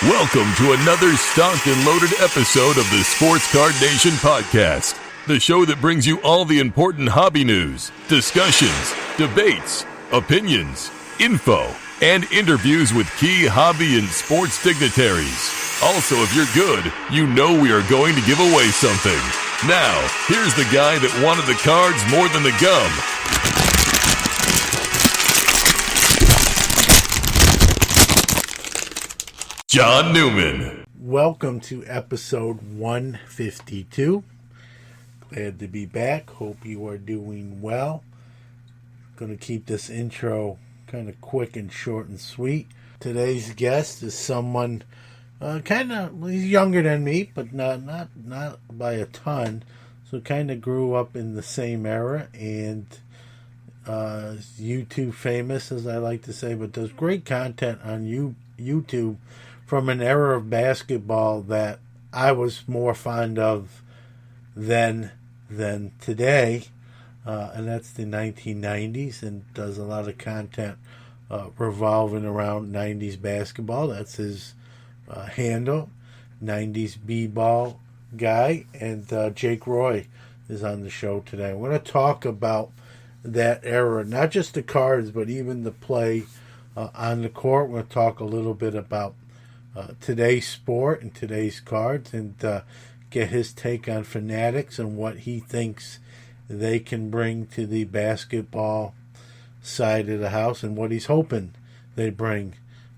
Welcome to another stocked and loaded episode of the Sports Card Nation podcast, the show that brings you all the important hobby news, discussions, debates, opinions, info, and interviews with key hobby and sports dignitaries. Also, if you're good, you know we are going to give away something. Now, here's the guy that wanted the cards more than the gum. John Newman. Welcome to episode 152. Glad to be back. Hope you are doing well. Going to keep this intro kind of quick and short and sweet. Today's guest is someone he's younger than me, but not by a ton. So kind of grew up in the same era and YouTube famous, as I like to say, but does great content on YouTube from an era of basketball that I was more fond of than today, and that's the 1990s, and does a lot of content revolving around 90s basketball. That's his handle, 90s b-ball guy, and Jake Roy is on the show today. We're going to talk about that era, not just the cards, but even the play on the court. We're going to talk a little bit about today's sport and today's cards, and get his take on Fanatics and what he thinks they can bring to the basketball side of the house, and what he's hoping they bring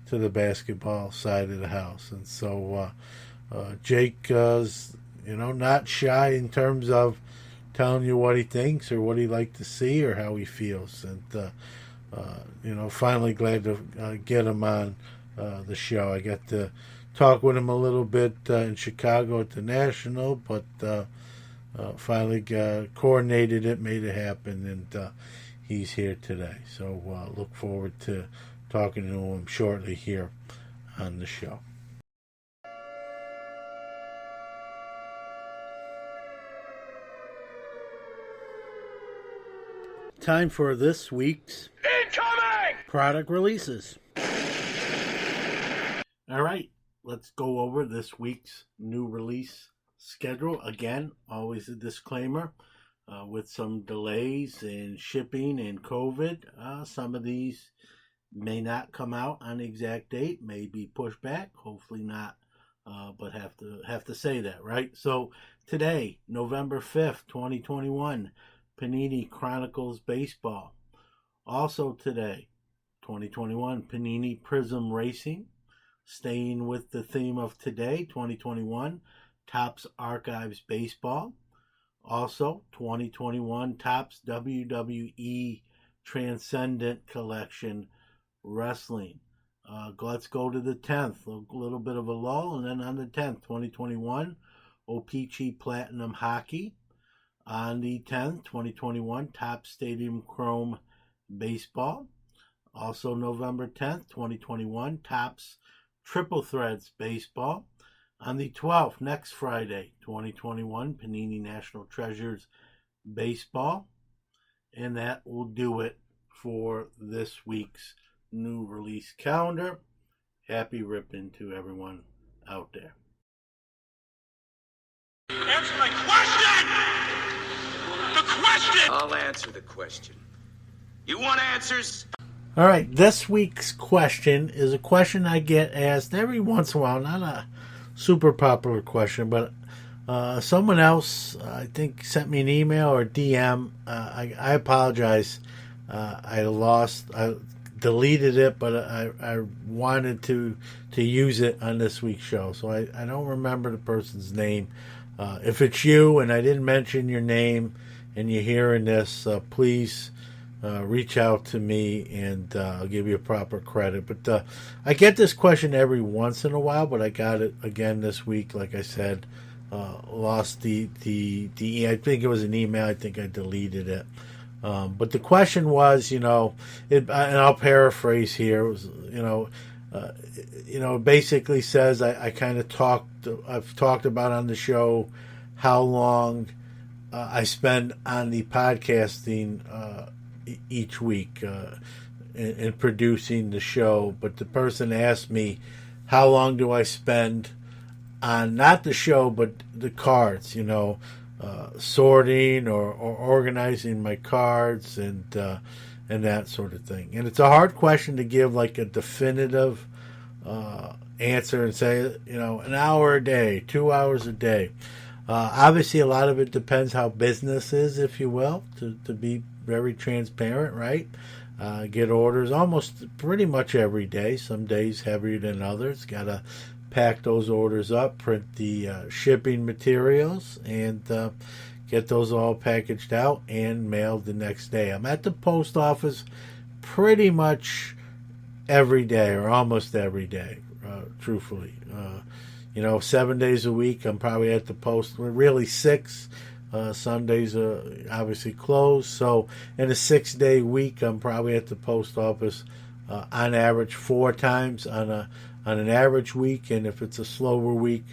to the basketball side of the house. And so Jake is not shy in terms of telling you what he thinks or what he'd like to see or how he feels, and finally glad to get him on the show. I got to talk with him a little bit in Chicago at the National, but finally coordinated it, made it happen, and he's here today. So look forward to talking to him shortly here on the show. Time for this week's incoming product releases. All right, let's go over this week's new release schedule. Again, always a disclaimer, with some delays in shipping and COVID. Some of these may not come out on the exact date, may be pushed back, hopefully not, but have to say that, right? So today, November 5th, 2021, Panini Chronicles Baseball. Also today, 2021, Panini Prism Racing. Staying with the theme of today, 2021, Topps Archives Baseball. Also, 2021, Topps WWE Transcendent Collection Wrestling. Let's go to the 10th, a little bit of a lull, and then on the 10th, 2021, O-Pee-Chee Platinum Hockey. On the 10th, 2021, Topps Stadium Chrome Baseball. Also, November 10th, 2021, Topps Triple Threads Baseball. On the 12th, next Friday, 2021, Panini National Treasures Baseball. And that will do it for this week's new release calendar. Happy ripping to everyone out there. Answer my question! The question! I'll answer the question. You want answers? All right, this week's question is a question I get asked every once in a while. Not a super popular question, but someone else, I think, sent me an email or DM. I apologize. I deleted it, but I wanted to use it on this week's show. So I don't remember the person's name. If it's you and I didn't mention your name and you're hearing this, please reach out to me and I'll give you a proper credit. But I get this question every once in a while, but I got it again this week. Like I said, lost the I think it was an email. I think I deleted it. But the question was, and I'll paraphrase here. It was, it basically says I've talked about on the show how long I spend on the podcasting each week in producing the show. But the person asked me how long do I spend on not the show but the cards, sorting or organizing my cards and that sort of thing. And it's a hard question to give like a definitive answer and say, an hour a day, 2 hours a day. Obviously, a lot of it depends how business is, if you will, to be very transparent, right? Get orders almost pretty much every day. Some days heavier than others. Got to pack those orders up, print the shipping materials, and get those all packaged out and mailed the next day. I'm at the post office pretty much every day or almost every day, truthfully. 7 days a week I'm probably at the post. We're really 6. Sundays are obviously closed. So in a 6-day week, I'm probably at the post office on average 4 times on an average week. And if it's a slower week,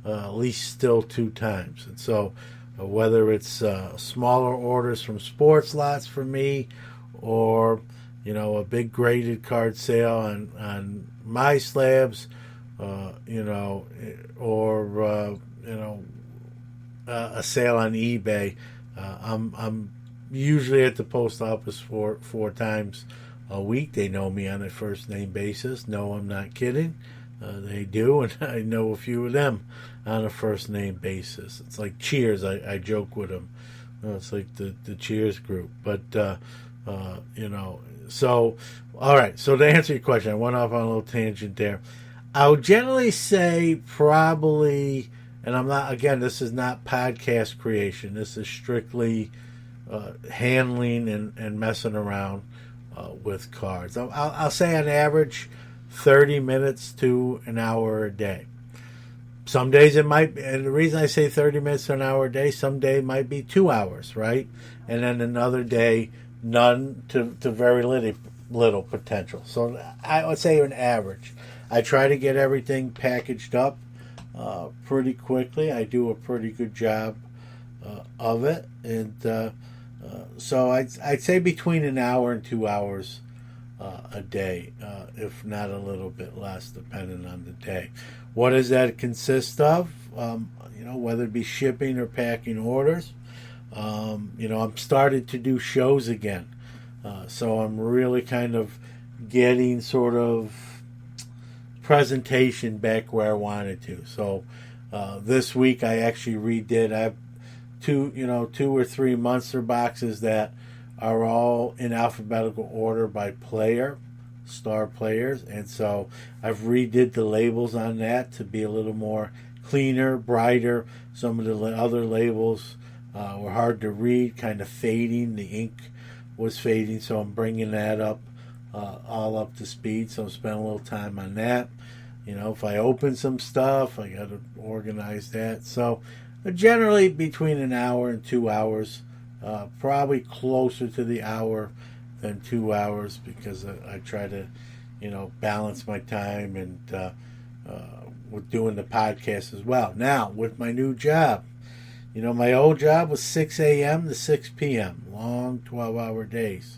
at least still 2 times. And so whether it's smaller orders from sports lots for me or, a big graded card sale on my slabs, or a sale on eBay. I'm usually at the post office 4 times a week. They know me on a first name basis. No, I'm not kidding. They do, and I know a few of them on a first name basis. It's like Cheers. I joke with them. It's like the Cheers group. But So all right. So to answer your question, I went off on a little tangent there. I would generally say probably, and I'm not, again, this is not podcast creation. This is strictly handling and messing around with cards. I'll say on average 30 minutes to an hour a day. Some days it might be, and the reason I say 30 minutes to an hour a day, some day it might be 2 hours, right? And then another day, none to very little potential. So I would say an average. I try to get everything packaged up pretty quickly. I do a pretty good job of it. And so I'd say between an hour and 2 hours a day, if not a little bit less, depending on the day. What does that consist of? Whether it be shipping or packing orders. I'm started to do shows again. So I'm really kind of getting sort of presentation back where I wanted to. So this week I actually redid. I have 2 or 3 Munster boxes that are all in alphabetical order by player, star players, and so I've redid the labels on that to be a little more cleaner, brighter. Some of the other labels were hard to read, kind of fading. The ink was fading, so I'm bringing that up all up to speed. So I'm spending a little time on that. If I open some stuff, I got to organize that. So generally between an hour and 2 hours, probably closer to the hour than 2 hours, because I try to, balance my time and with doing the podcast as well. Now, with my new job, my old job was 6 a.m. to 6 p.m., long 12-hour days.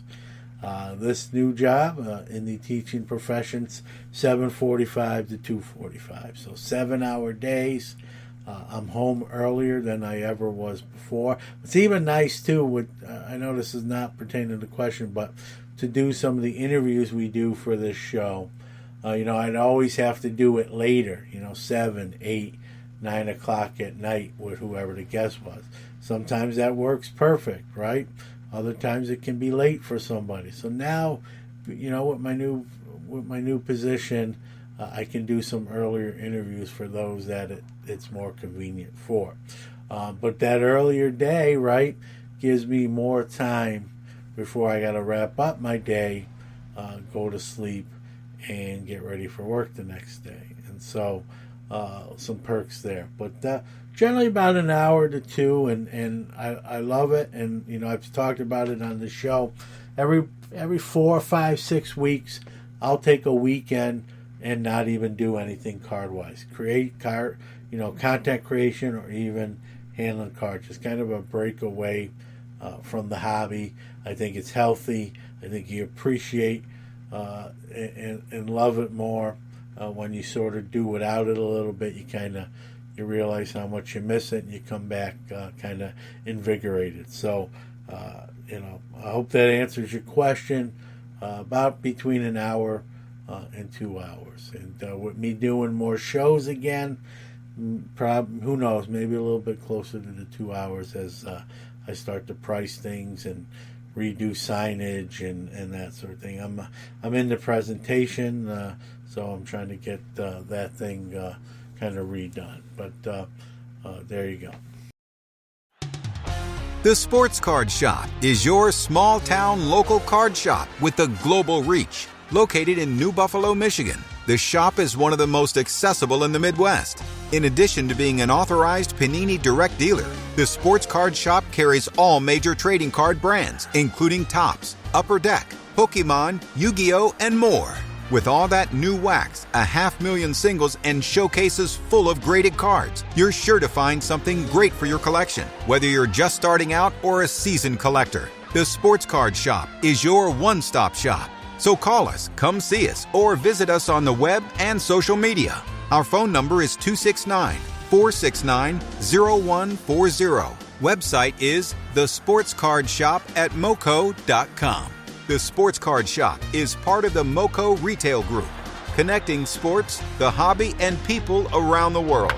This new job in the teaching professions, 7:45 to 2:45. So 7-hour days. I'm home earlier than I ever was before. It's even nice too. I know this is not pertaining to the question, but to do some of the interviews we do for this show, I'd always have to do it later. 7, 8, 9 o'clock at night with whoever the guest was. Sometimes that works perfect, right? Other times it can be late for somebody. So now, with my new position, I can do some earlier interviews for those that it's more convenient for. But that earlier day, right, gives me more time before I got to wrap up my day, go to sleep, and get ready for work the next day. And so some perks there. But generally about an hour to 2, and I love it. And I've talked about it on the show. Every 4, 5, 6 weeks, I'll take a weekend and not even do anything card wise. Create card, content creation, or even handling cards. Just kind of a breakaway from the hobby. I think it's healthy. I think you appreciate and love it more when you sort of do without it a little bit, you realize how much you miss it, and you come back kind of invigorated. So, I hope that answers your question. About between an hour and 2 hours. And with me doing more shows again, who knows, maybe a little bit closer to the 2 hours as I start to price things and redo signage and that sort of thing. I'm in the presentation, so I'm trying to get that thing kind of redone. But there you go. The Sports Card Shop is your small-town local card shop with a global reach. Located in New Buffalo, Michigan, the shop is one of the most accessible in the Midwest. In addition to being an authorized Panini Direct dealer, the Sports Card Shop carries all major trading card brands, including Topps, Upper Deck, Pokemon, Yu-Gi-Oh!, and more. With all that new wax, 500,000 singles, and showcases full of graded cards, you're sure to find something great for your collection, whether you're just starting out or a seasoned collector. The Sports Card Shop is your one-stop shop. So call us, come see us, or visit us on the web and social media. Our phone number is 269-469-0140. Website is thesportscardshop@moco.com. The Sports Card Shop is part of the Moco Retail Group, connecting sports, the hobby, and people around the world.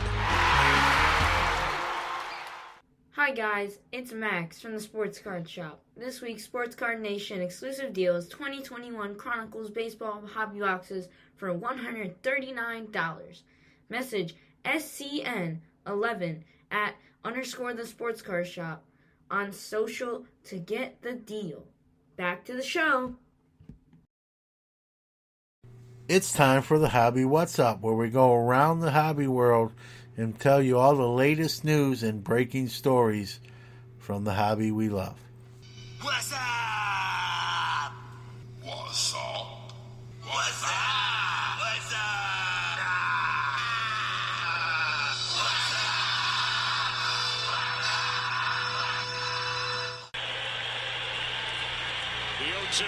Hi guys, it's Max from the Sports Card Shop. This week's Sports Card Nation exclusive deal is 2021 Chronicles Baseball Hobby Boxes for $139. Message SCN11 at _ the Sports Card Shop on social to get the deal. Back to the show. It's time for the Hobby What's Up, where we go around the hobby world and tell you all the latest news and breaking stories from the hobby we love. What's up? What's up? What's up? What's up? The 0-2.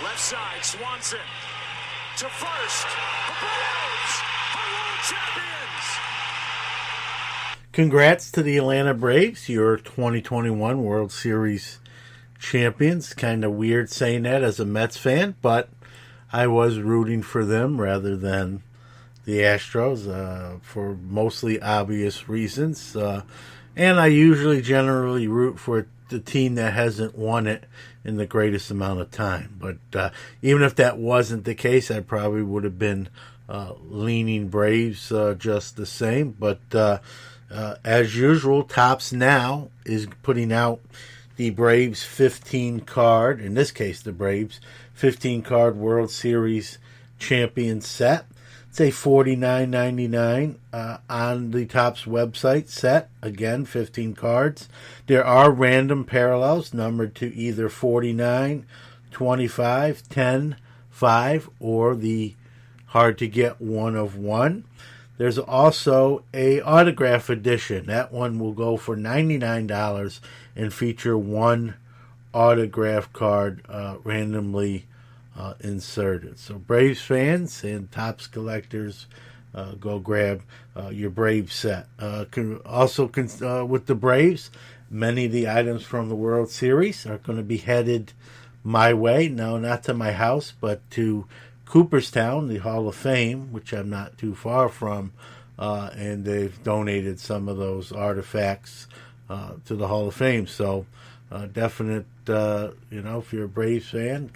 Left side, Swanson. To first. The Braves are world champions. Congrats to the Atlanta Braves, your 2021 World Series champions. Kind of weird saying that as a Mets fan, but I was rooting for them rather than the Astros for mostly obvious reasons. And I generally root for the team that hasn't won it in the greatest amount of time. But even if that wasn't the case, I probably would have been leaning Braves just the same. But as usual, Topps now is putting out the Braves 15 card, in this case the Braves 15 card World Series champion set. It's a $49.99 on the Topps website set. Again, 15 cards. There are random parallels numbered to either 49, 25, 10, 5, or the hard to get 1 of 1. There's also a autograph edition. That one will go for $99 and feature one autograph card randomly inserted. So Braves fans and Topps collectors, go grab your Braves set. Also with the Braves, many of the items from the World Series are going to be headed my way. No, not to my house, but to Cooperstown, the Hall of Fame, which I'm not too far from, and they've donated some of those artifacts to the Hall of Fame. So definite, if you're a Braves fan,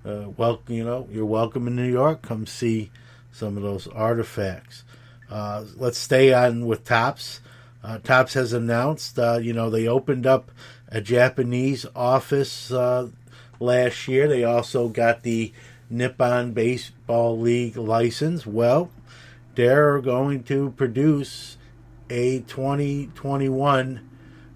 you're welcome in New York. Come see some of those artifacts. Let's stay on with Topps. Topps has announced, they opened up a Japanese office last year. They also got the Nippon Baseball League license. Well, they're going to produce a 2021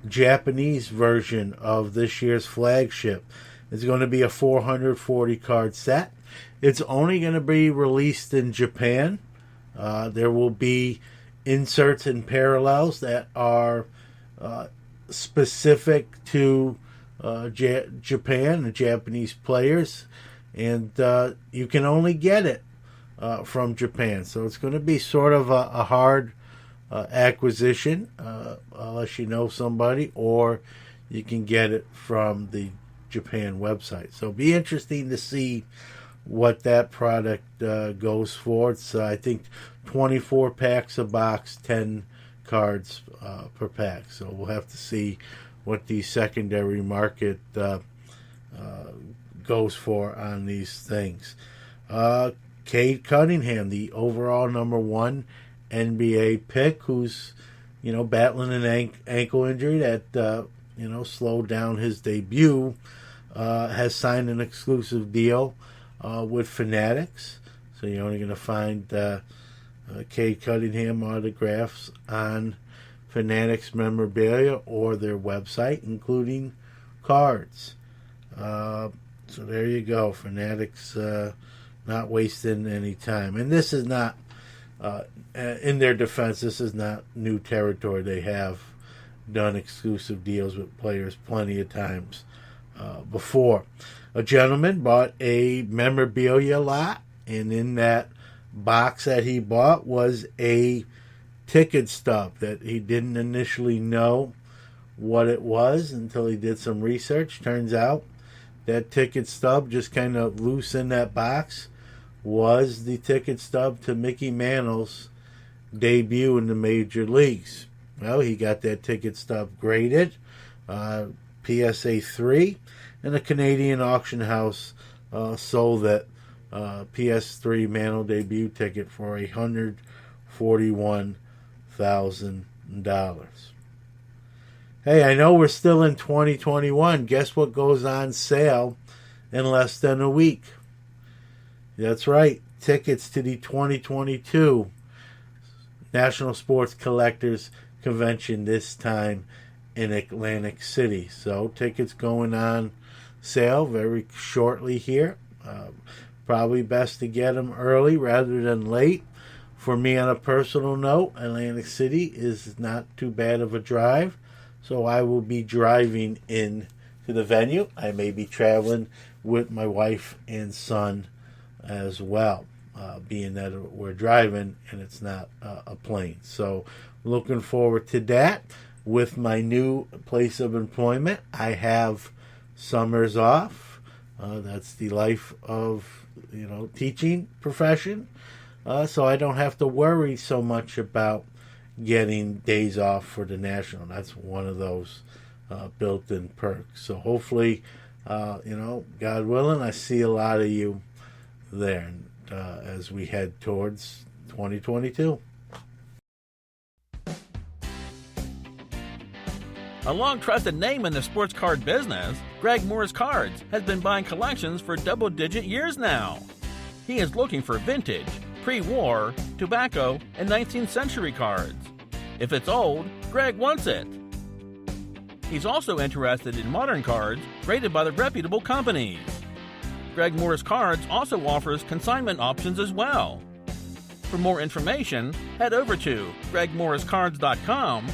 Japanese version of this year's flagship. It's going to be a 440 card set. It's only going to be released in Japan. There will be inserts and parallels that are specific to Japan, the Japanese players. and you can only get it from Japan. So it's going to be sort of a hard acquisition unless you know somebody, or you can get it from the Japan website. So it'll be interesting to see what that product goes for. It's I think 24 packs a box, 10 cards per pack. So we'll have to see what the secondary market goes for on these things. Cade Cunningham, the overall number 1 NBA pick, who's battling an ankle injury that slowed down his debut, has signed an exclusive deal with Fanatics. So you're only going to find Cade Cunningham autographs on Fanatics memorabilia or their website, including cards. So there you go. Fanatics not wasting any time. And this is not, in their defense, this is not new territory. They have done exclusive deals with players plenty of times before. A gentleman bought a memorabilia lot, and in that box that he bought was a ticket stub that he didn't initially know what it was until he did some research. Turns out that ticket stub, just kind of loose in that box, was the ticket stub to Mickey Mantle's debut in the major leagues. Well, he got that ticket stub graded PSA 3, and a Canadian auction house sold that PS3 Mantle debut ticket for $141,000. Hey, I know we're still in 2021. Guess what goes on sale in less than a week? That's right. Tickets to the 2022 National Sports Collectors Convention, this time in Atlantic City. So tickets going on sale very shortly here. Probably best to get them early rather than late. For me, on a personal note, Atlantic City is not too bad of a drive, so I will be driving in to the venue. I may be traveling with my wife and son as well, being that we're driving and it's not a plane. So looking forward to that. With my new place of employment, I have summers off. That's the life of teaching profession. So I don't have to worry so much about getting days off for the National. That's one of those built-in perks. So hopefully, God willing, I see a lot of you there as we head towards 2022. A long-trusted name in the sports card business, Greg Moore's Cards has been buying collections for double-digit years now. He is looking for vintage, pre-war, tobacco, and 19th century cards. If it's old, Greg wants it. He's also interested in modern cards graded by the reputable companies. Greg Moore's Cards also offers consignment options as well. For more information, head over to gregmorriscards.com,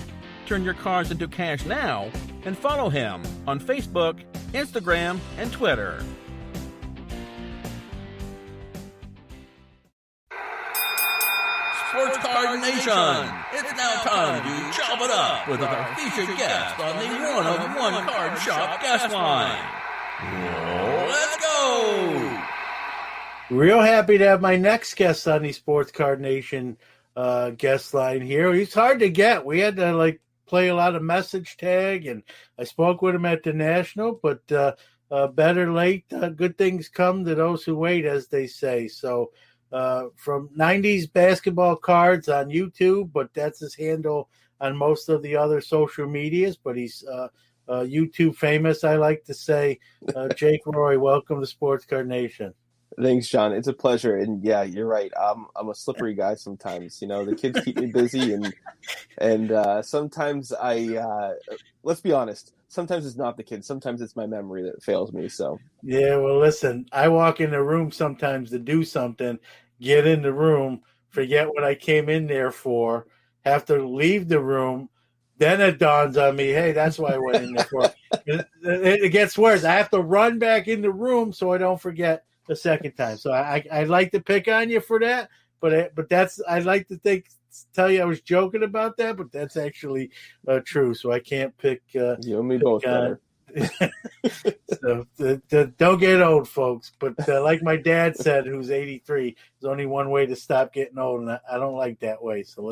turn your cards into cash now, and follow him on Facebook, Instagram, and Twitter. Sports Card Nation! It's now time to chop it up with our featured guest on the one-of-one card shop guest line. Let's go! Real happy to have my next guest on the Sports Card Nation guest line here. He's hard to get. We had to play a lot of message tag, and I spoke with him at the National, but better late, good things come to those who wait, as they say. So from 90s basketball cards on YouTube, but that's his handle on most of the other social medias, but he's YouTube famous, I like to say. Jake Roy, welcome to Sports Card Nation. Thanks, John. It's a pleasure. And yeah, you're right. I'm a slippery guy sometimes. The kids keep me busy, and sometimes let's be honest, sometimes it's not the kids. Sometimes it's my memory that fails me. So yeah, well, listen, I walk in the room sometimes to do something, get in the room, forget what I came in there for, have to leave the room. Then it dawns on me, hey, that's why I went in there for. It gets worse. I have to run back in the room so I don't forget a second time. So I'd like to pick on you for that, but that's I'd like to tell you I was joking about that, but that's actually true. So I can't pick. You and me both, brother. So don't get old, folks. But like my dad said, who's 83, there's only one way to stop getting old, and I don't like that way. So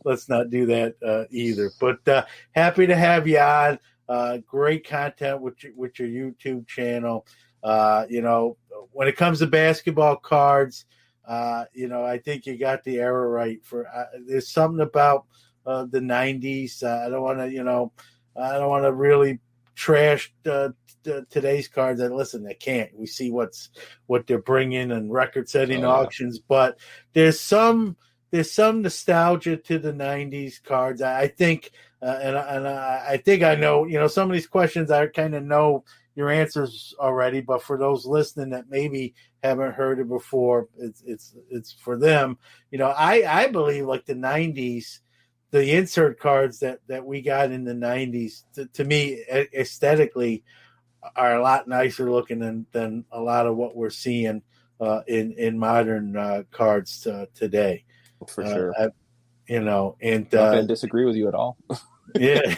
let's not do that either. But happy to have you on. Great content with your YouTube channel. When it comes to basketball cards, I think you got the era right. There's something about the '90s. I don't want to really trash today's cards. And listen, they can't. We see what they're bringing and record-setting auctions, but there's some nostalgia to the '90s cards. I think, and I think I know. Some of these questions I kind of know your answers already, but for those listening that maybe haven't heard it before, it's for them. I believe like the '90s. The insert cards that we got in the '90s, to me, aesthetically, are a lot nicer looking than a lot of what we're seeing in modern cards today. For sure. And not going to disagree with you at all. Yeah.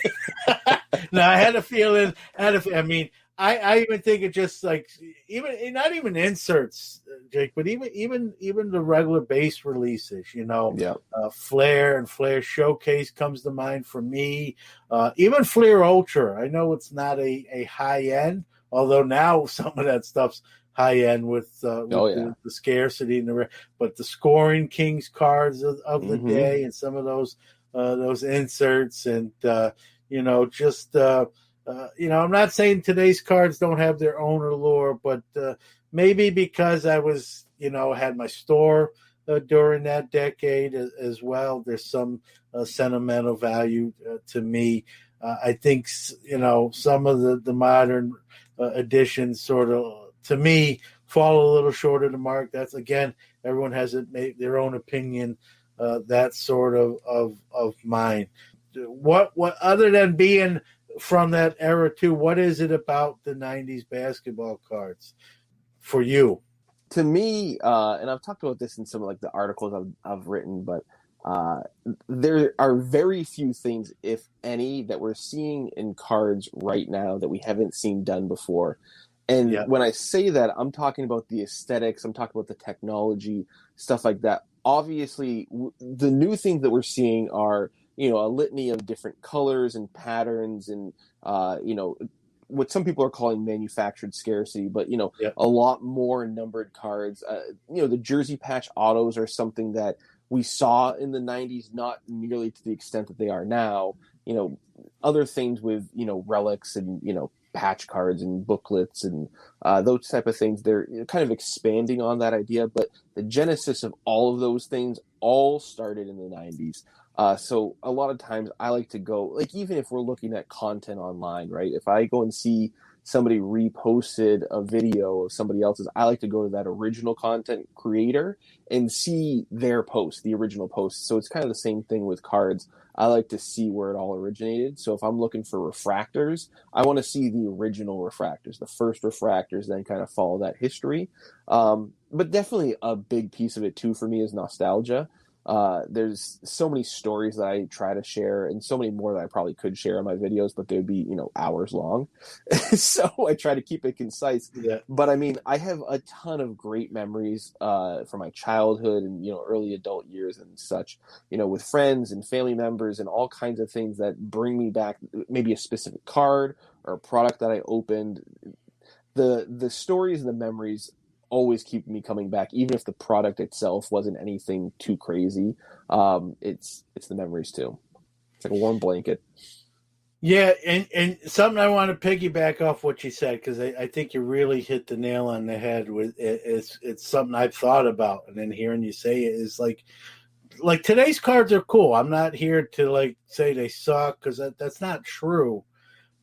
No, I had a feeling. I mean, I even think it just like even not even inserts, Jake, but even the regular base releases. Flair and Flair Showcase comes to mind for me. Even Flair Ultra. I know it's not a high end, although now some of that stuff's high end with the scarcity but the Scoring Kings cards of the day and some of those inserts and I'm not saying today's cards don't have their own allure, but maybe because I was, had my store during that decade as well, there's some sentimental value to me. I think, some of the modern editions sort of, to me, fall a little short of the mark. That's, again, everyone has their own opinion. That's sort of mine. What other than being from that era too, what is it about the '90s basketball cards for you? To me, and I've talked about this in some of like the articles I've written, but there are very few things, if any, that we're seeing in cards right now that we haven't seen done before. And when I say that, I'm talking about the aesthetics, I'm talking about the technology, stuff like that. Obviously, the new things that we're seeing are, a litany of different colors and patterns and, what some people are calling manufactured scarcity, but, a lot more numbered cards. The jersey patch autos are something that we saw in the 90s, not nearly to the extent that they are now. Other things with, relics and, patch cards and booklets and those type of things, they're kind of expanding on that idea, but the genesis of all of those things all started in the 90s. So a lot of times I like to go, like, even if we're looking at content online, right? If I go and see somebody reposted a video of somebody else's, I like to go to that original content creator and see their post, the original post. So it's kind of the same thing with cards. I like to see where it all originated. So if I'm looking for refractors, I want to see the original refractors, the first refractors, then kind of follow that history. But definitely a big piece of it too for me is nostalgia. There's so many stories that I try to share and so many more that I probably could share in my videos, but they would be, hours long. So I try to keep it concise. Yeah. But I mean, I have a ton of great memories from my childhood and, early adult years and such, with friends and family members and all kinds of things that bring me back, maybe a specific card or a product that I opened. The stories and the memories always keep me coming back, even if the product itself wasn't anything too crazy. It's the memories too. It's like a warm blanket. Yeah, and something I want to piggyback off what you said, because I think you really hit the nail on the head with it. It's something I've thought about, and then hearing you say it is like today's cards are cool. I'm not here to say they suck, because that's not true.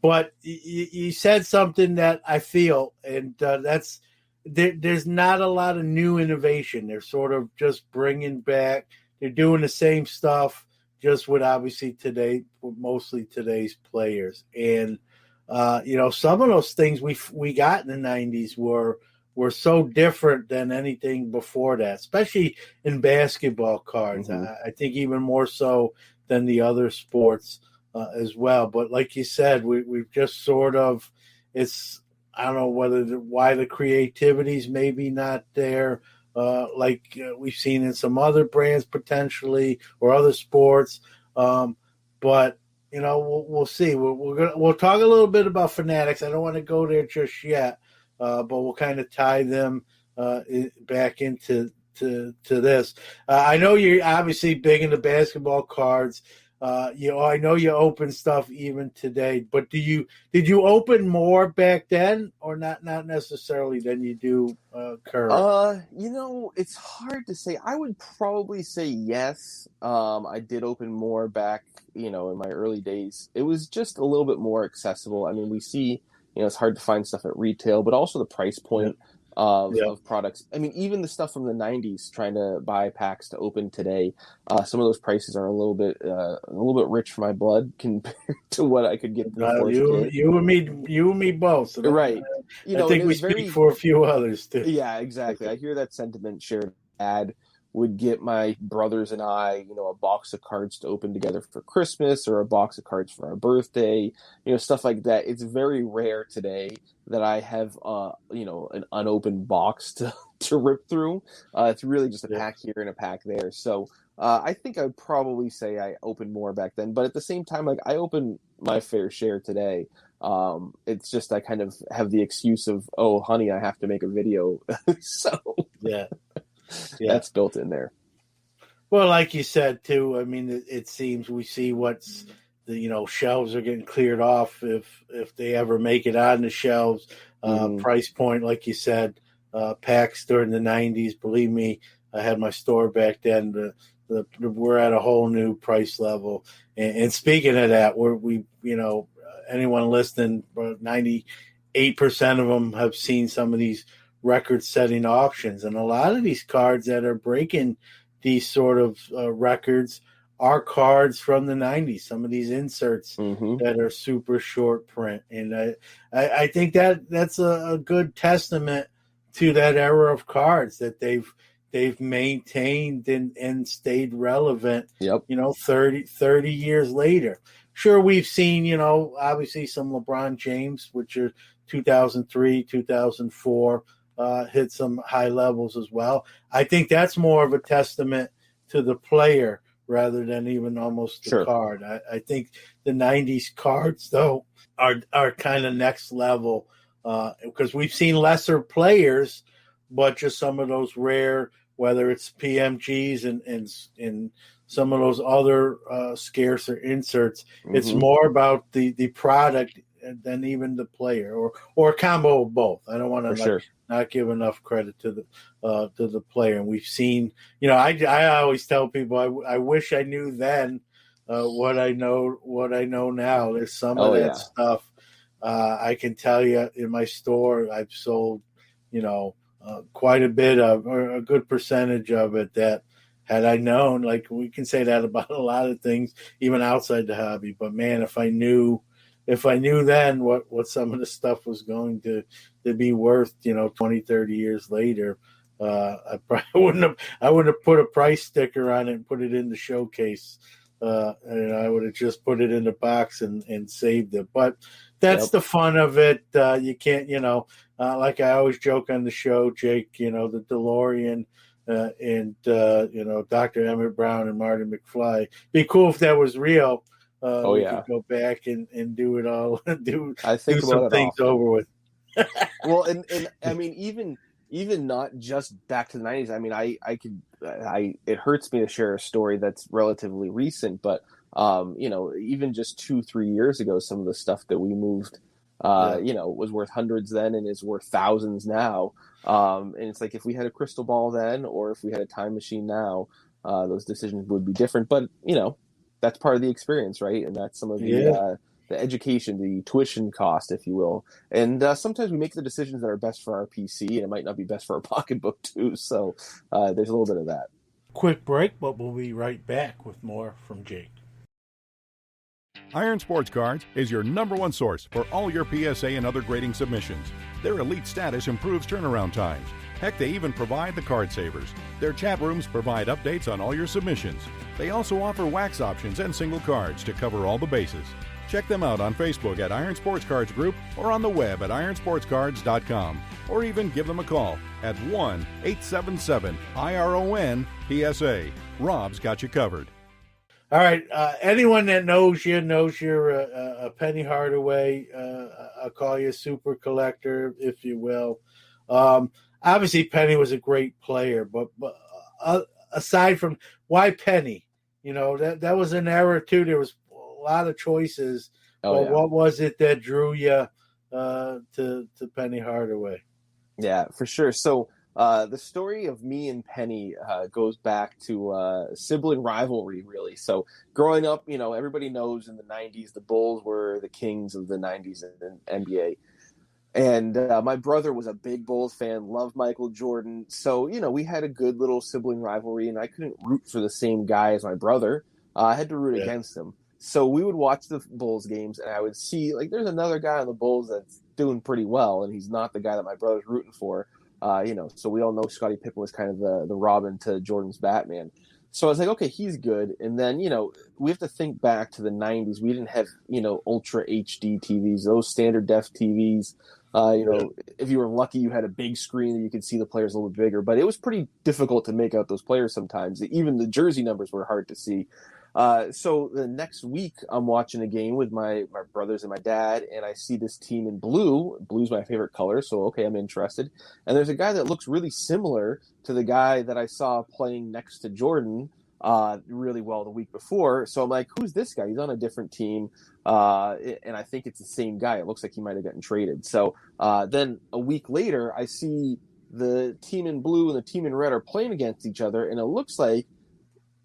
But you said something that I feel, and that's there's not a lot of new innovation. They're sort of just bringing back. They're doing the same stuff, just with obviously mostly today's players. And some of those things we got in the '90s were were so different than anything before that, especially in basketball cards. Mm-hmm. I think even more so than the other sports as well. But like you said, we've just sort of, it's, I don't know why the creativity's maybe not there, like we've seen in some other brands potentially or other sports. But we'll see. We'll talk a little bit about Fanatics. I don't want to go there just yet, but we'll kind of tie them back into this. I know you're obviously big into basketball cards. I know you open stuff even today, but did you open more back then, or not necessarily than you do current? It's hard to say. I would probably say yes. I did open more back, in my early days. It was just a little bit more accessible. I mean, we see, it's hard to find stuff at retail, but also the price point of products. I mean, even the stuff from the 90s, trying to buy packs to open today, some of those prices are a little bit rich for my blood compared to what I could get for the first kid. You and me both. So Right. I think we speak for a few others too. Yeah, exactly. I hear that sentiment shared. Dad would get my brothers and I, a box of cards to open together for Christmas or a box of cards for our birthday, stuff like that. It's very rare today that I have, an unopened box to rip through. It's really just a pack here and a pack there. So I think I would probably say I opened more back then. But at the same time, like I open my fair share today. It's just I kind of have the excuse of, oh, honey, I have to make a video. So yeah, that's built in there. Well, like you said too, I mean, it seems we see what's the shelves are getting cleared off if they ever make it on the shelves. Price point, like you said, packs during the 90s. Believe me, I had my store back then. We're at a whole new price level. And speaking of that, anyone listening, 98% of them have seen some of these record-setting auctions, and a lot of these cards that are breaking these sort of records are cards from the 90s. Some of these inserts that are super short print, and I think that's a good testament to that era of cards that they've maintained and stayed relevant. 30 years later. Sure, we've seen, obviously some LeBron James, which are 2003, 2004, hit some high levels as well. I think that's more of a testament to the player rather than even almost the card. I think the 90s cards, though, are kind of next level because we've seen lesser players, but just some of those rare, whether it's PMGs and some of those other scarcer inserts. It's more about the product than even the player, or a combo of both. I don't want to not give enough credit to the player. And we've seen, I always tell people I wish I knew then what I know now. There's some of that stuff I can tell you in my store I've sold, quite a bit of, or a good percentage of it that had I known, like we can say that about a lot of things, even outside the hobby. But man, if I knew then what some of the stuff was going to be worth, 20, 30 years later, I probably wouldn't have put a price sticker on it and put it in the showcase. And I would have just put it in the box and saved it. But that's the fun of it. You can't, like I always joke on the show, Jake, the DeLorean and Dr. Emmett Brown and Marty McFly. Be cool if that was real. We could go back and do it all, do some things over with. Well, and I mean, even not just back to the 90s. I mean, it hurts me to share a story that's relatively recent, but even just 2-3 years ago, some of the stuff that we moved, was worth hundreds then and is worth thousands now. And it's like, if we had a crystal ball then, or if we had a time machine now, those decisions would be different. But, that's part of the experience, right? And that's some of the education, the tuition cost, if you will. And sometimes we make the decisions that are best for our PC, and it might not be best for our pocketbook too. So there's a little bit of that. Quick break, but we'll be right back with more from Jake. Iron Sports Cards is your #1 source for all your PSA and other grading submissions. Their elite status improves turnaround times. Heck, they even provide the card savers. Their chat rooms provide updates on all your submissions. They also offer wax options and single cards to cover all the bases. Check them out on Facebook at Iron Sports Cards Group or on the web at ironsportscards.com, or even give them a call at 1-877-IRON-PSA. Rob's got you covered. All right. Anyone that knows you knows you're a Penny Hardaway. I'll call you a super collector, if you will. Obviously, Penny was a great player, but aside from why Penny, that was an era too. There was a lot of choices. What was it that drew you to Penny Hardaway? Yeah, for sure. So the story of me and Penny goes back to sibling rivalry, really. So growing up, everybody knows in the 90s, the Bulls were the kings of the 90s in NBA. And my brother was a big Bulls fan, loved Michael Jordan. So, we had a good little sibling rivalry, and I couldn't root for the same guy as my brother. I had to root against him. So we would watch the Bulls games, and I would see, there's another guy on the Bulls that's doing pretty well, and he's not the guy that my brother's rooting for. So we all know Scottie Pippen was kind of the Robin to Jordan's Batman. So I was like, okay, he's good. And then, we have to think back to the 90s. We didn't have, Ultra HD TVs, those standard def TVs. If you were lucky, you had a big screen that you could see the players a little bit bigger. But it was pretty difficult to make out those players sometimes. Even the jersey numbers were hard to see. So the next week, I'm watching a game with my brothers and my dad, and I see this team in blue. Blue's my favorite color, so okay, I'm interested. And there's a guy that looks really similar to the guy that I saw playing next to Jordan really well the week before. So I'm like, who's this guy? He's on a different team, and I think it's the same guy. It looks like he might have gotten traded. So then a week later, I see the team in blue and the team in red are playing against each other, and it looks like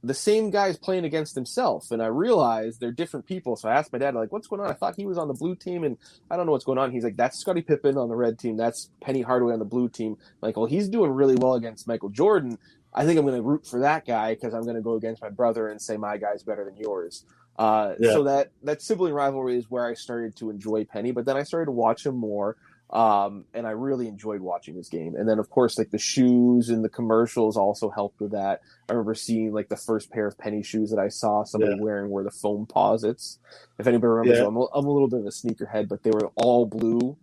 the same guy's playing against himself. And I realized they're different people. So I asked my dad, what's going on? I thought he was on the blue team, and I don't know what's going on. He's like, that's Scottie Pippen on the red team. That's Penny Hardaway on the blue team. I'm like, well, he's doing really well against Michael Jordan. I think I'm going to root for that guy because I'm going to go against my brother and say my guy's better than yours. So that sibling rivalry is where I started to enjoy Penny, but then I started to watch him more. And I really enjoyed watching this game. And then, of course, the shoes and the commercials also helped with that. I remember seeing the first pair of Penny shoes that I saw somebody wearing were the foam posits. If anybody remembers, I'm a little bit of a sneakerhead, but they were all blue,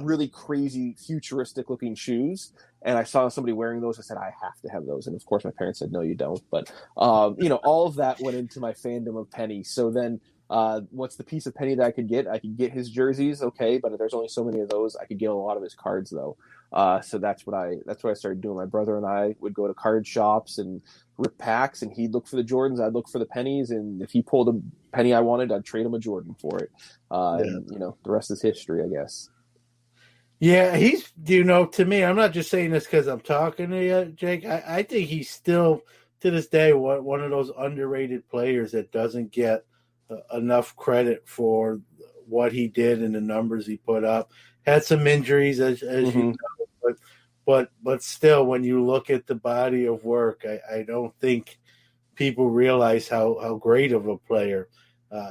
really crazy, futuristic looking shoes. And I saw somebody wearing those. I said, I have to have those. And of course, my parents said, no, you don't. But, all of that went into my fandom of Penny. So then, what's the piece of Penny that I could get? I could get his jerseys, okay, but if there's only so many of those, I could get a lot of his cards though. So that's what I started doing. My brother and I would go to card shops and rip packs, and he'd look for the Jordans, I'd look for the pennies, and if he pulled a penny I wanted, I'd trade him a Jordan for it. And the rest is history, I guess. Yeah, he's, to me, I'm not just saying this because I'm talking to you, Jake. I think he's still, to this day, one of those underrated players that doesn't get enough credit for what he did and the numbers he put up. Had some injuries, as you know, but still, when you look at the body of work, I don't think people realize how great of a player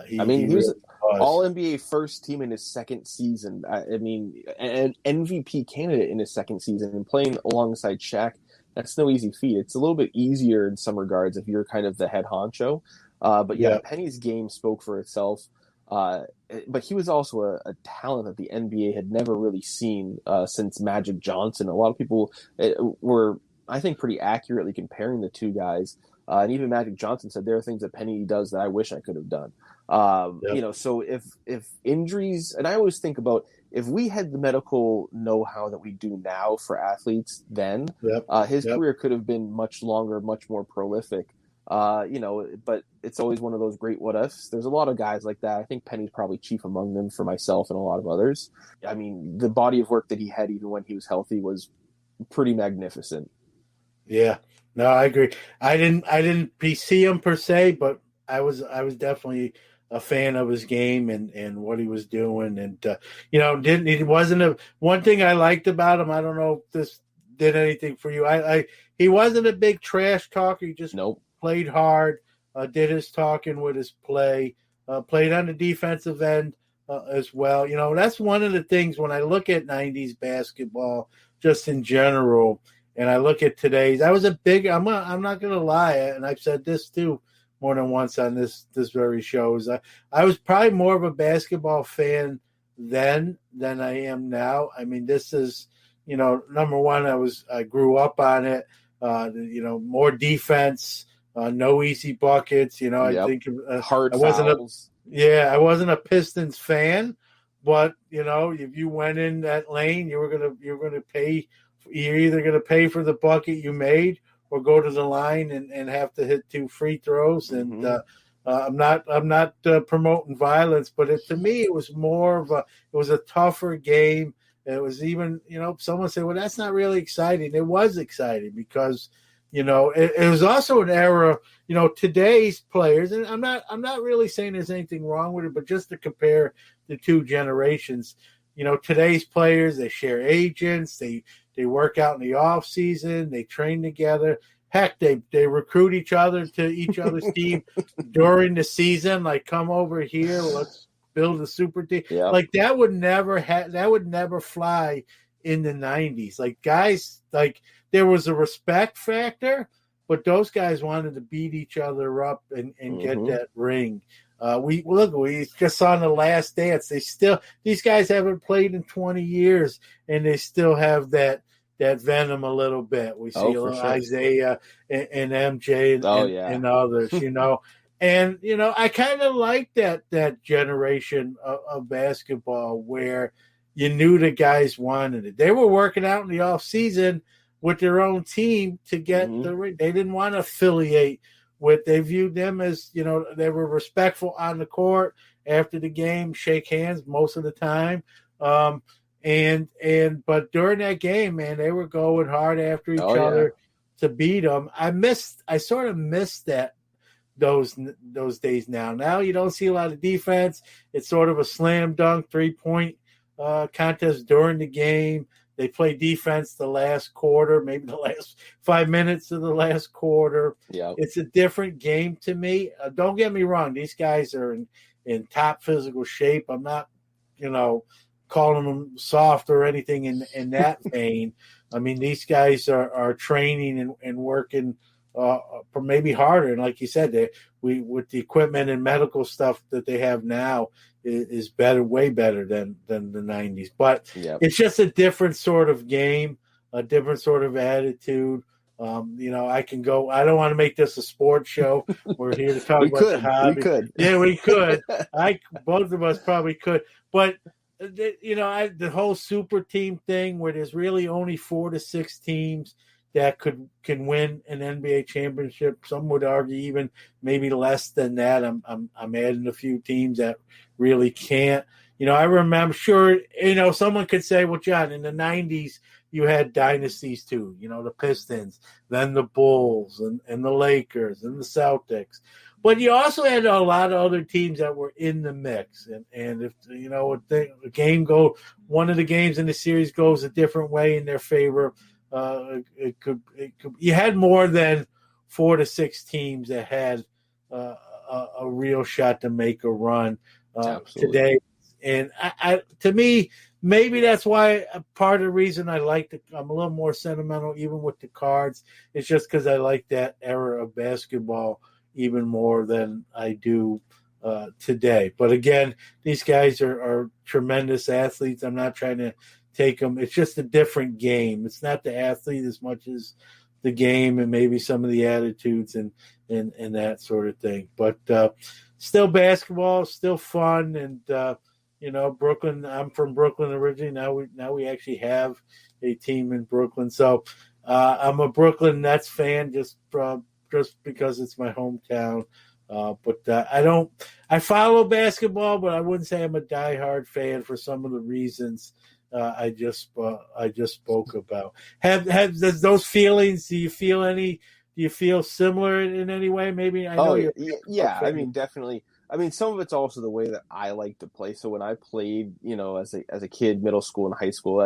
he was all NBA first team in his second season. An MVP candidate in his second season and playing alongside Shaq. That's no easy feat. It's a little bit easier in some regards if you're kind of the head honcho. But Penny's game spoke for itself. But he was also a talent that the NBA had never really seen since Magic Johnson. A lot of people were, I think, pretty accurately comparing the two guys. And even Magic Johnson said there are things that Penny does that I wish I could have done. So if injuries, and I always think about if we had the medical know-how that we do now for athletes then, his career could have been much longer, much more prolific. But it's always one of those great what ifs. There's a lot of guys like that. I think Penny's probably chief among them for myself and a lot of others. I mean, the body of work that he had even when he was healthy was pretty magnificent. Yeah, no, I agree. I didn't see him per se, but I was definitely a fan of his game and what he was doing. And, one thing I liked about him. I don't know if this did anything for you. He wasn't a big trash talker. He just played hard, did his talking with his play. played on the defensive end as well. That's one of the things when I look at 90s basketball, just in general, and I look at today's. I'm not going to lie, and I've said this too more than once on this very show. I was probably more of a basketball fan then than I am now. I mean, this is, number one, I grew up on it. More defense, no easy buckets. Yep. I think hard I wasn't fouls. I wasn't a Pistons fan, but if you went in that lane, you're gonna pay. You're either gonna pay for the bucket you made, or go to the line and have to hit 2 free throws. Mm-hmm. And I'm not promoting violence, but to me it was more of it was a tougher game. It was even, someone said, well, that's not really exciting. It was exciting because, it was also an era, today's players, and I'm not really saying there's anything wrong with it, but just to compare the two generations, today's players, they share agents, they work out in the off season, they train together. Heck, they recruit each other to each other's team during the season. Like, come over here, let's build a super team. Yep. Like that would never fly in the 90s. Like guys, like there was a respect factor, but those guys wanted to beat each other up and get that ring. We just saw in The Last Dance. These guys haven't played in 20 years, and they still have that venom a little bit. We see a little sure. Isaiah and MJ and others, And, I kind of like that generation of basketball where you knew the guys wanted it. They were working out in the off season with their own team to get the ring. They didn't want to affiliate with. They viewed them as, they were respectful on the court after the game, shake hands most of the time. But during that game, man, they were going hard after each other to beat them. I sort of missed that. Those days now. Now you don't see a lot of defense. It's sort of a slam dunk 3-point contest during the game. They play defense the last quarter, maybe the last 5 minutes of the last quarter. Yeah, it's a different game to me. Don't get me wrong; these guys are in top physical shape. I'm not, calling them soft or anything in that vein. I mean, these guys are training and working. Maybe harder, and like you said, with the equipment and medical stuff that they have now is better, way better than the 90s. But It's just a different sort of game, a different sort of attitude. I can go. I don't want to make this a sports show. We're here to talk about the hobby. We could. Yeah, we could. Both of us probably could. But the whole super team thing, where there's really only 4 to 6 teams that can win an NBA championship. Some would argue even maybe less than that. I'm adding a few teams that really can't. I remember, sure, someone could say, well, John, in the 90s, you had dynasties too, the Pistons, then the Bulls and the Lakers and the Celtics. But you also had a lot of other teams that were in the mix. And if, the game one of the games in the series goes a different way in their favor, it could you had more than 4 to 6 teams that had a real shot to make a run today. And to me, maybe that's why part of the reason I'm a little more sentimental even with the Cards. It's just because I like that era of basketball even more than I do today. But again, these guys are tremendous athletes. I'm not trying to take them. It's just a different game. It's not the athlete as much as the game and maybe some of the attitudes and that sort of thing. But still basketball, still fun. And, Brooklyn, I'm from Brooklyn originally. Now we actually have a team in Brooklyn. So I'm a Brooklyn Nets fan just because it's my hometown. But I follow basketball, but I wouldn't say I'm a diehard fan for some of the reasons I just spoke about. Have those feelings? Do you feel similar in any way? Maybe I know yeah. I mean, definitely. I mean, some of it's also the way that I like to play. So when I played, as a kid, middle school and high school,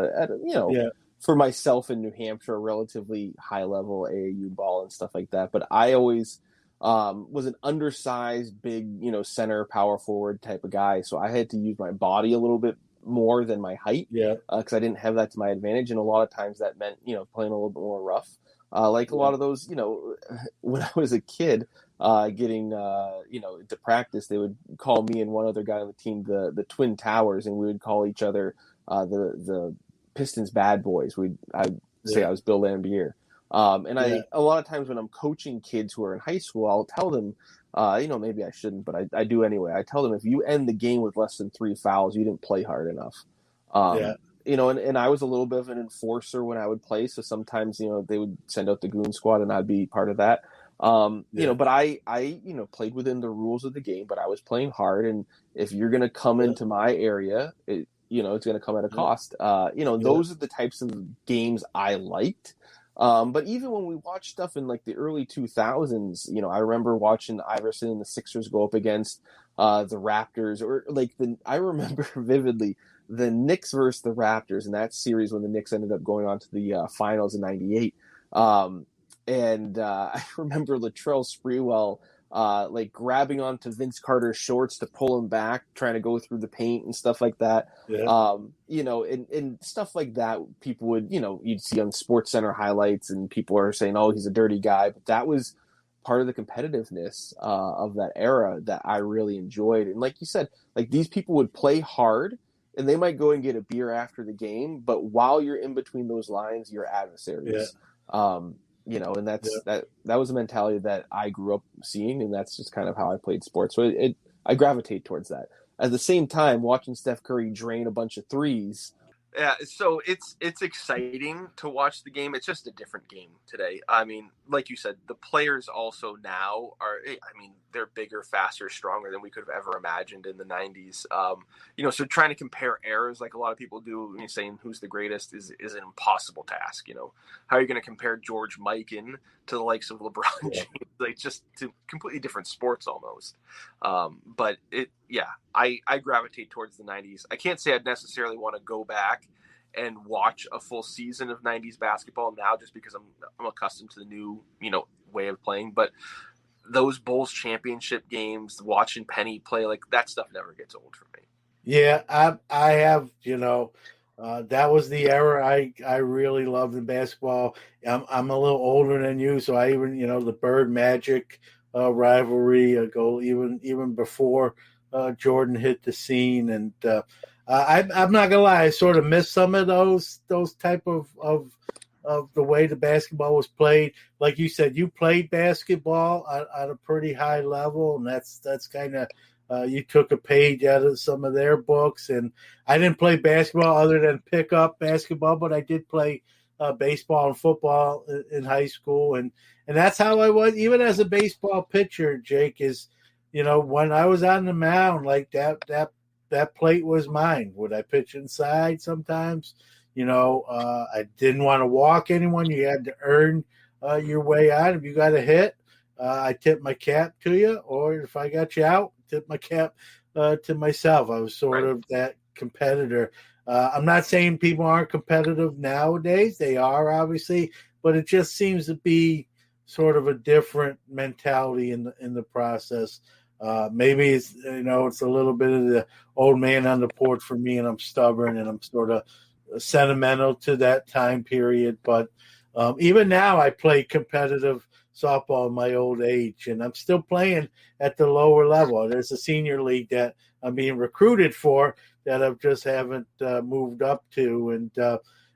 for myself in New Hampshire, relatively high level AAU ball and stuff like that. But I always was an undersized, big, center power forward type of guy. So I had to use my body a little bit more than my height, because I didn't have that to my advantage. And a lot of times that meant, playing a little bit more rough. A lot of those, when I was a kid, getting, to practice, they would call me and one other guy on the team the Twin Towers, and we would call each other the Pistons bad boys. I'd say I was Bill Lambier. A lot of times when I'm coaching kids who are in high school, I'll tell them, maybe I shouldn't, but I do anyway. I tell them, if you end the game with less than 3 fouls, you didn't play hard enough. And I was a little bit of an enforcer when I would play. So sometimes, they would send out the goon squad and I'd be part of that. But I played within the rules of the game, but I was playing hard. And if you're going to come into my area, it's going to come at a cost. Those are the types of games I liked. But even when we watched stuff in like the early 2000s, I remember watching Iverson and the Sixers go up against the Raptors, or I remember vividly the Knicks versus the Raptors in that series when the Knicks ended up going on to the finals in '98. I remember Latrell Sprewell grabbing onto Vince Carter's shorts to pull him back, trying to go through the paint and stuff like that. And stuff like that, people would, you'd see on Sports Center highlights, and people are saying, oh, he's a dirty guy. But that was part of the competitiveness of that era that I really enjoyed. And like you said, these people would play hard, and they might go and get a beer after the game, but while you're in between those lines, you're adversaries. And that was a mentality that I grew up seeing, and that's just kind of how I played sports. So I gravitate towards that. At the same time, watching Steph Curry drain a bunch of threes. Yeah, so it's exciting to watch the game. It's just a different game today. I mean, like you said, the players also now they're bigger, faster, stronger than we could have ever imagined in the 90s. So trying to compare eras like a lot of people do, when you're saying who's the greatest is an impossible task. How are you going to compare George Mikan to the likes of LeBron James? Just to completely different sports almost. But I gravitate towards the 90s. I can't say I'd necessarily want to go back and watch a full season of 90s basketball now, just because I'm accustomed to the new, way of playing. But those Bulls championship games, watching Penny play, that stuff never gets old for me. Yeah, I have, that was the era I really loved in basketball. I'm a little older than you, so I even, the Bird Magic rivalry go even before Jordan hit the scene. And I'm not gonna lie, I sort of missed some of those type of the way the basketball was played. Like you said, you played basketball at a pretty high level, and that's kind of you took a page out of some of their books. And I didn't play basketball other than pick up basketball, but I did play baseball and football in high school, and that's how I was even as a baseball pitcher. Jake, is when I was on the mound, that plate was mine. Would I pitch inside sometimes? I didn't want to walk anyone. You had to earn your way out. If you got a hit, I tip my cap to you, or if I got you out, tip my cap to myself. I was sort of that competitor. I'm not saying people aren't competitive nowadays. They are, obviously, but it just seems to be sort of a different mentality in the process. Maybe it's it's a little bit of the old man on the porch for me, and I'm stubborn and I'm sort of sentimental to that time period. But even now, I play competitive softball in my old age, and I'm still playing at the lower level. There's a senior league that I'm being recruited for that I just haven't moved up to, and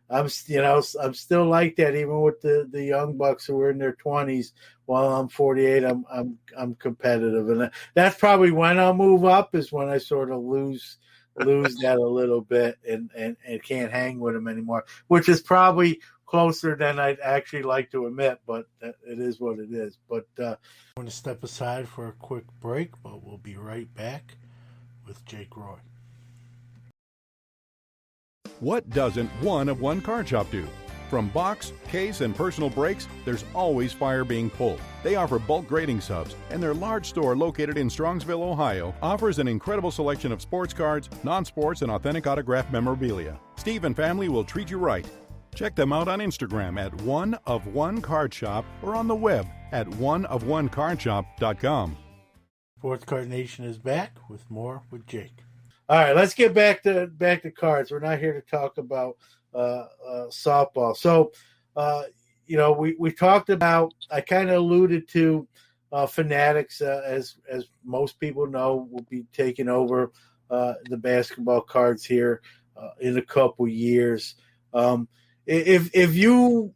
I'm still like that, even with the young bucks who are in their 20s. While I'm 48, I'm competitive, and that's probably when I'll move up, is when I sort of lose that a little bit and can't hang with them anymore, which is probably closer than I'd actually like to admit, but it is what it is. But I'm going to step aside for a quick break, but we'll be right back with Jake Roy. What doesn't one of one card shop do? From box, case, and personal breaks, there's always fire being pulled. They offer bulk grading subs, and their large store located in Strongsville, Ohio, offers an incredible selection of sports cards, non-sports, and authentic autographed memorabilia. Steve and family will treat you right. Check them out on Instagram at One of One Card Shop or on the web at oneofonecardshop.com. Sports Card Nation is back with more with Jake. All right, let's get back to cards. We're not here to talk about softball. So, we talked about. I kind of alluded to Fanatics, as most people know, will be taking over the basketball cards here in a couple years. If you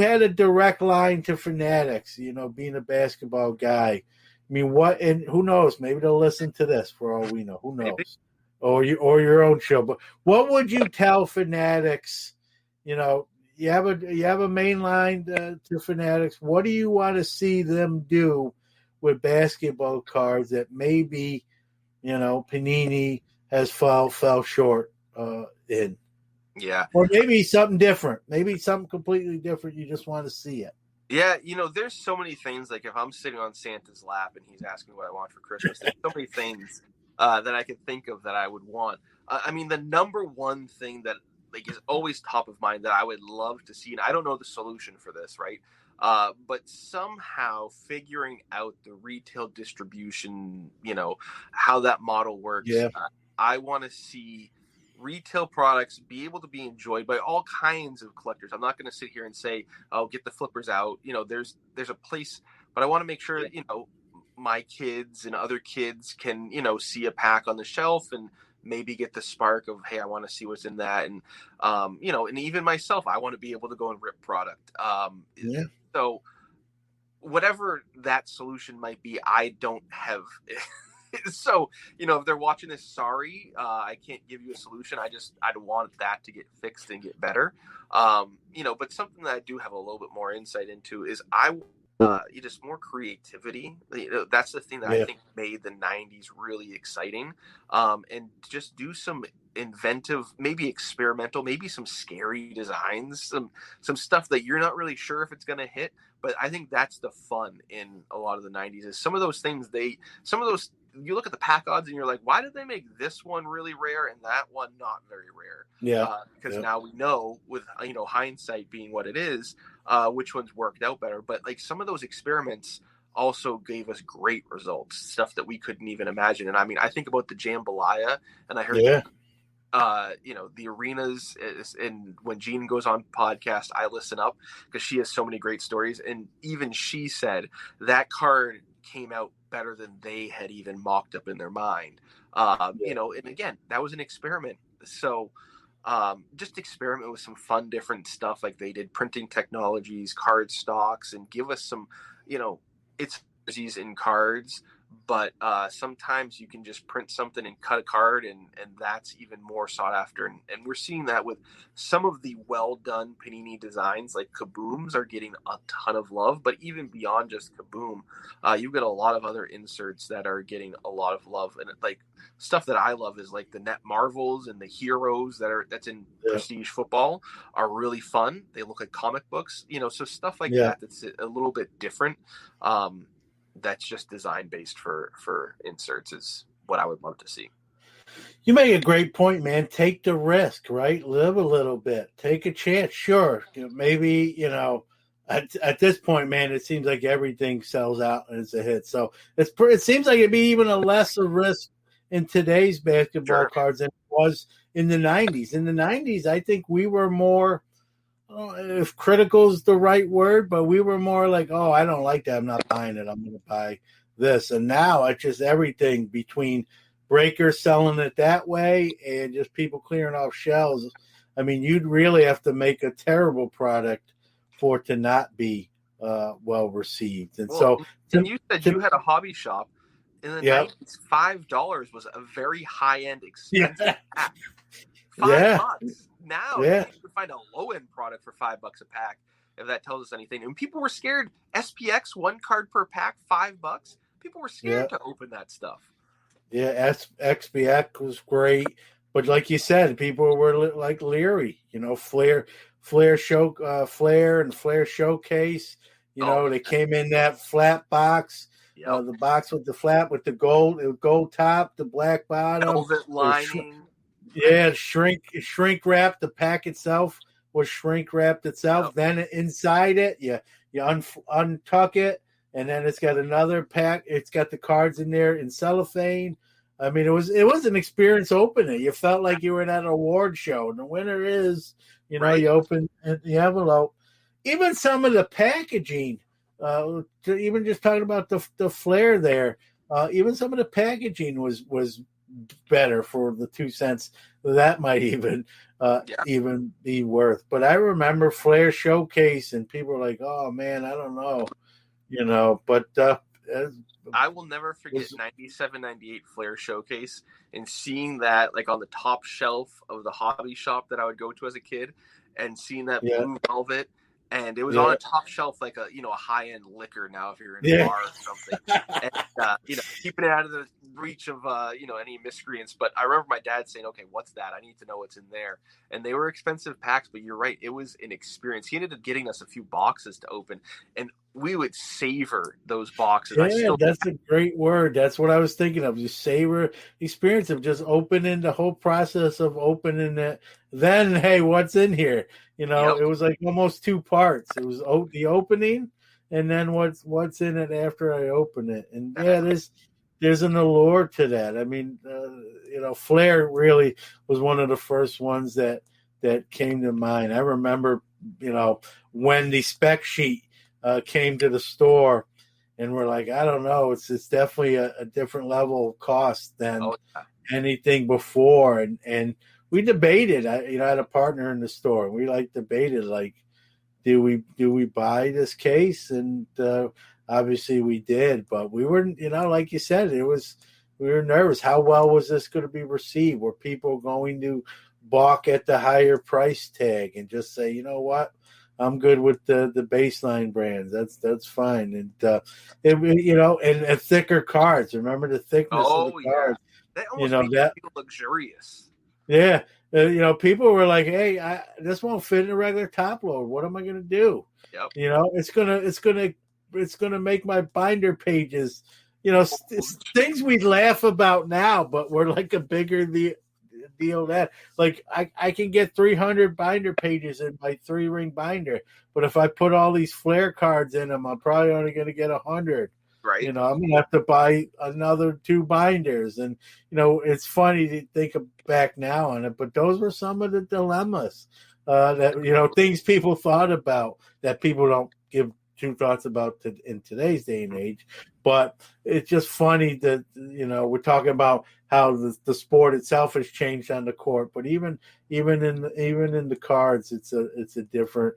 had a direct line to Fanatics, being a basketball guy, I mean, what, and who knows? Maybe they'll listen to this for all we know. Who knows? Or your own show. But what would you tell Fanatics? You have a main line to Fanatics. What do you want to see them do with basketball cards that maybe, Panini has fell short in? Yeah. Or maybe something different. Maybe something completely different. You just want to see it. Yeah, there's so many things. Like if I'm sitting on Santa's lap and he's asking what I want for Christmas, there's so many things that I could think of that I would want. I mean, the number one thing that is always top of mind that I would love to see, and I don't know the solution for this, right? But somehow figuring out the retail distribution, how that model works. Yeah. I want to see retail products be able to be enjoyed by all kinds of collectors. I'm not going to sit here and say, "Oh, get the flippers out." There's a place, but I want to make sure that my kids and other kids can see a pack on the shelf and maybe get the spark of, hey, I want to see what's in that, and and even myself, I want to be able to go and rip product. So whatever that solution might be, I don't have. So, if they're watching this, sorry, I can't give you a solution. I'd want that to get fixed and get better. But something that I do have a little bit more insight into is just more creativity. That's the thing that I think made the 90s really exciting. And just do some inventive, maybe experimental, maybe some scary designs, some stuff that you're not really sure if it's going to hit. But I think that's the fun in a lot of the 90s is some of those things you look at the pack odds and you're like, why did they make this one really rare and that one not very rare? Yeah. Because now we know with, hindsight being what it is, which ones worked out better. But some of those experiments also gave us great results, stuff that we couldn't even imagine. And I mean, I think about the Jambalaya and I heard, the arenas and when Jean goes on podcast, I listen up because she has so many great stories. And even she said that card came out better than they had even mocked up in their mind. And again, that was an experiment. So just experiment with some fun, different stuff like they did, printing technologies, card stocks, and give us some, it's jerseys in cards, but sometimes you can just print something and cut a card and that's even more sought after. And we're seeing that with some of the well done Panini designs, like Kabooms are getting a ton of love, but even beyond just Kaboom, you've got a lot of other inserts that are getting a lot of love. And stuff that I love is like the Net Marvels and the Heroes that's in Prestige Football are really fun. They look like comic books, so stuff like that that's a little bit different. That's just design based for inserts is what I would love to see. You make a great point, man. Take the risk, right? Live a little bit. Take a chance. Sure. Maybe, at this point, man, it seems like everything sells out and it's a hit. So it seems like it'd be even a lesser risk in today's basketball cards than it was in the 90s. In the 90s, I think we were more, if critical is the right word, but we were more like, oh, I don't like that. I'm not buying it. I'm going to buy this. And now it's just everything between breakers selling it that way and just people clearing off shelves. I mean, you'd really have to make a terrible product for it to not be well received. And you said you had a hobby shop in the 90s. $5 was a very high-end, expensive pack. $5. Now you can find a low-end product for $5 a pack, if that tells us anything. And people were scared. SPX, one card per pack, $5. People were scared to open that stuff. Yeah, XPX was great, but like you said, people were like leery. Flair and Flair Showcase. They came in that flat box. The box with the flat with the gold top, the black bottom, velvet lining. Shrink wrap. The pack itself was shrink wrapped itself. Yep. Then inside it, you untuck it, and then it's got another pack. It's got the cards in there in cellophane. I mean, it was an experience opening. You felt like you were at an award show, and the winner is, Right. you open the envelope. Even some of the packaging, even just talking about the flair there, even some of the packaging was better for the 2 cents that might even be worth. But I remember Flair Showcase, and people were like, "Oh man, I don't know," But I will never forget 97, 98 Flair Showcase and seeing that like on the top shelf of the hobby shop that I would go to as a kid, and seeing that blue velvet. And it was on a top shelf, like a high-end liquor. Now, if you're in a bar or something, and keeping it out of the reach of any miscreants. But I remember my dad saying, "Okay, what's that? I need to know what's in there." And they were expensive packs, but you're right, it was an experience. He ended up getting us a few boxes to open, and we would savor those boxes. That's a great word. That's what I was thinking of. You savor experience of just opening the whole process of opening it. Then, hey, what's in here? It was like almost 2 parts. It was the opening, and then what's in it after I open it. And there's an allure to that. I mean, Flair really was one of the first ones that came to mind. I remember, when the spec sheet came to the store, and we're like, I don't know, it's definitely a different level of cost than anything before, and we debated. I had a partner in the store, and we debated do we buy this case, and obviously we did, but we weren't, like you said, we were nervous. How well was this going to be received? Were people going to balk at the higher price tag and just say, you know what, I'm good with the baseline brands. That's fine. And and thicker cards. Remember the thickness of the cards. That almost makes it feel luxurious. Yeah. People were like, "Hey, this won't fit in a regular top load. What am I going to do?" Yep. It's gonna make my binder pages. Things we laugh about now, but we're like a bigger deal that I can get 300 binder pages in my 3-ring binder, but if I put all these Flair cards in them, I'm probably only going to get 100. Right. I'm going to have to buy another 2 binders, and it's funny to think back now on it, but those were some of the dilemmas that things people thought about that people don't give 2 thoughts about in today's day and age. But it's just funny that we're talking about how the sport itself has changed on the court, but even in the cards, it's a different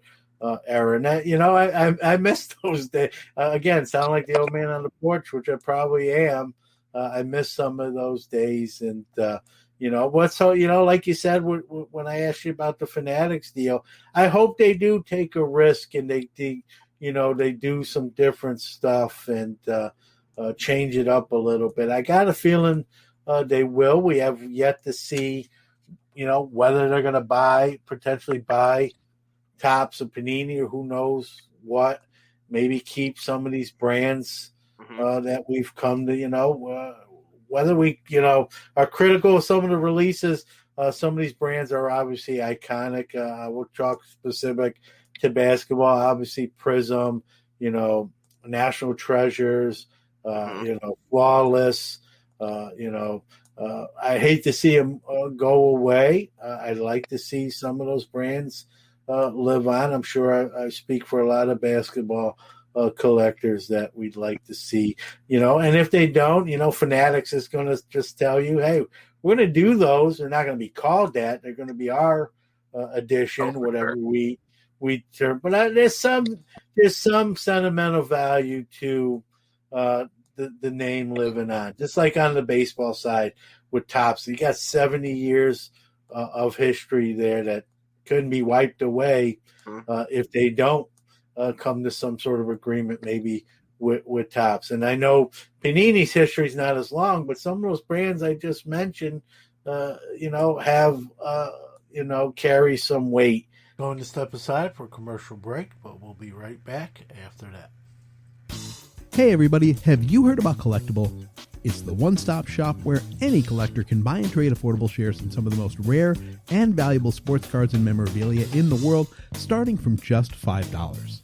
era. And that, I miss those days. Again, sound like the old man on the porch, which I probably am. I miss some of those days, and like you said when I asked you about the Fanatics deal, I hope they do take a risk and they do some different stuff and change it up a little bit. I got a feeling they will. We have yet to see, whether they're going to potentially buy Topps or Panini or who knows what. Maybe keep some of these brands that we've come to, whether we, are critical of some of the releases. Some of these brands are obviously iconic. We'll talk specific to basketball, obviously Prism, National Treasures, Flawless. I hate to see them go away. I'd like to see some of those brands live on. I'm sure I speak for a lot of basketball collectors that we'd like to see, and if they don't, Fanatics is going to just tell you, hey, we're going to do those. They're not going to be called that. They're going to be our edition, whatever we term. But there's some sentimental value to the name living on, just like on the baseball side with Topps. You got 70 years of history there that couldn't be wiped away if they don't come to some sort of agreement, maybe with Topps. And I know Panini's history is not as long, but some of those brands I just mentioned, have carry some weight. Going to step aside for a commercial break, but we'll be right back after that. Hey everybody, have you heard about Collectible? It's the one-stop shop where any collector can buy and trade affordable shares in some of the most rare and valuable sports cards and memorabilia in the world, starting from just $5.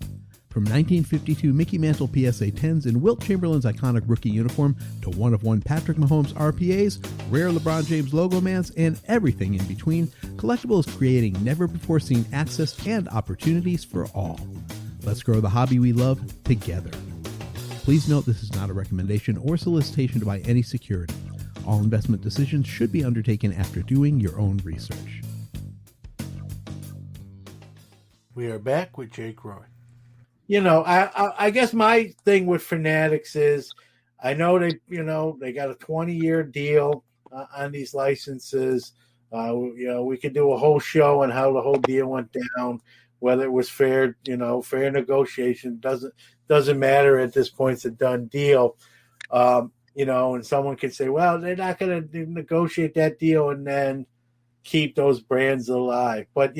From 1952 Mickey Mantle PSA 10s in Wilt Chamberlain's iconic rookie uniform to one-of-one Patrick Mahomes RPAs, rare LeBron James logo mans, and everything in between, Collectible is creating never-before-seen access and opportunities for all. Let's grow the hobby we love together. Please note this is not a recommendation or solicitation to buy any security. All investment decisions should be undertaken after doing your own research. We are back with Jake Roy. I guess my thing with Fanatics is I know they got a 20-year deal on these licenses. We could do a whole show on how the whole deal went down, whether it was fair negotiation. Doesn't matter at this point. It's a done deal. And someone could say, well, they're not going to negotiate that deal and then keep those brands alive. But,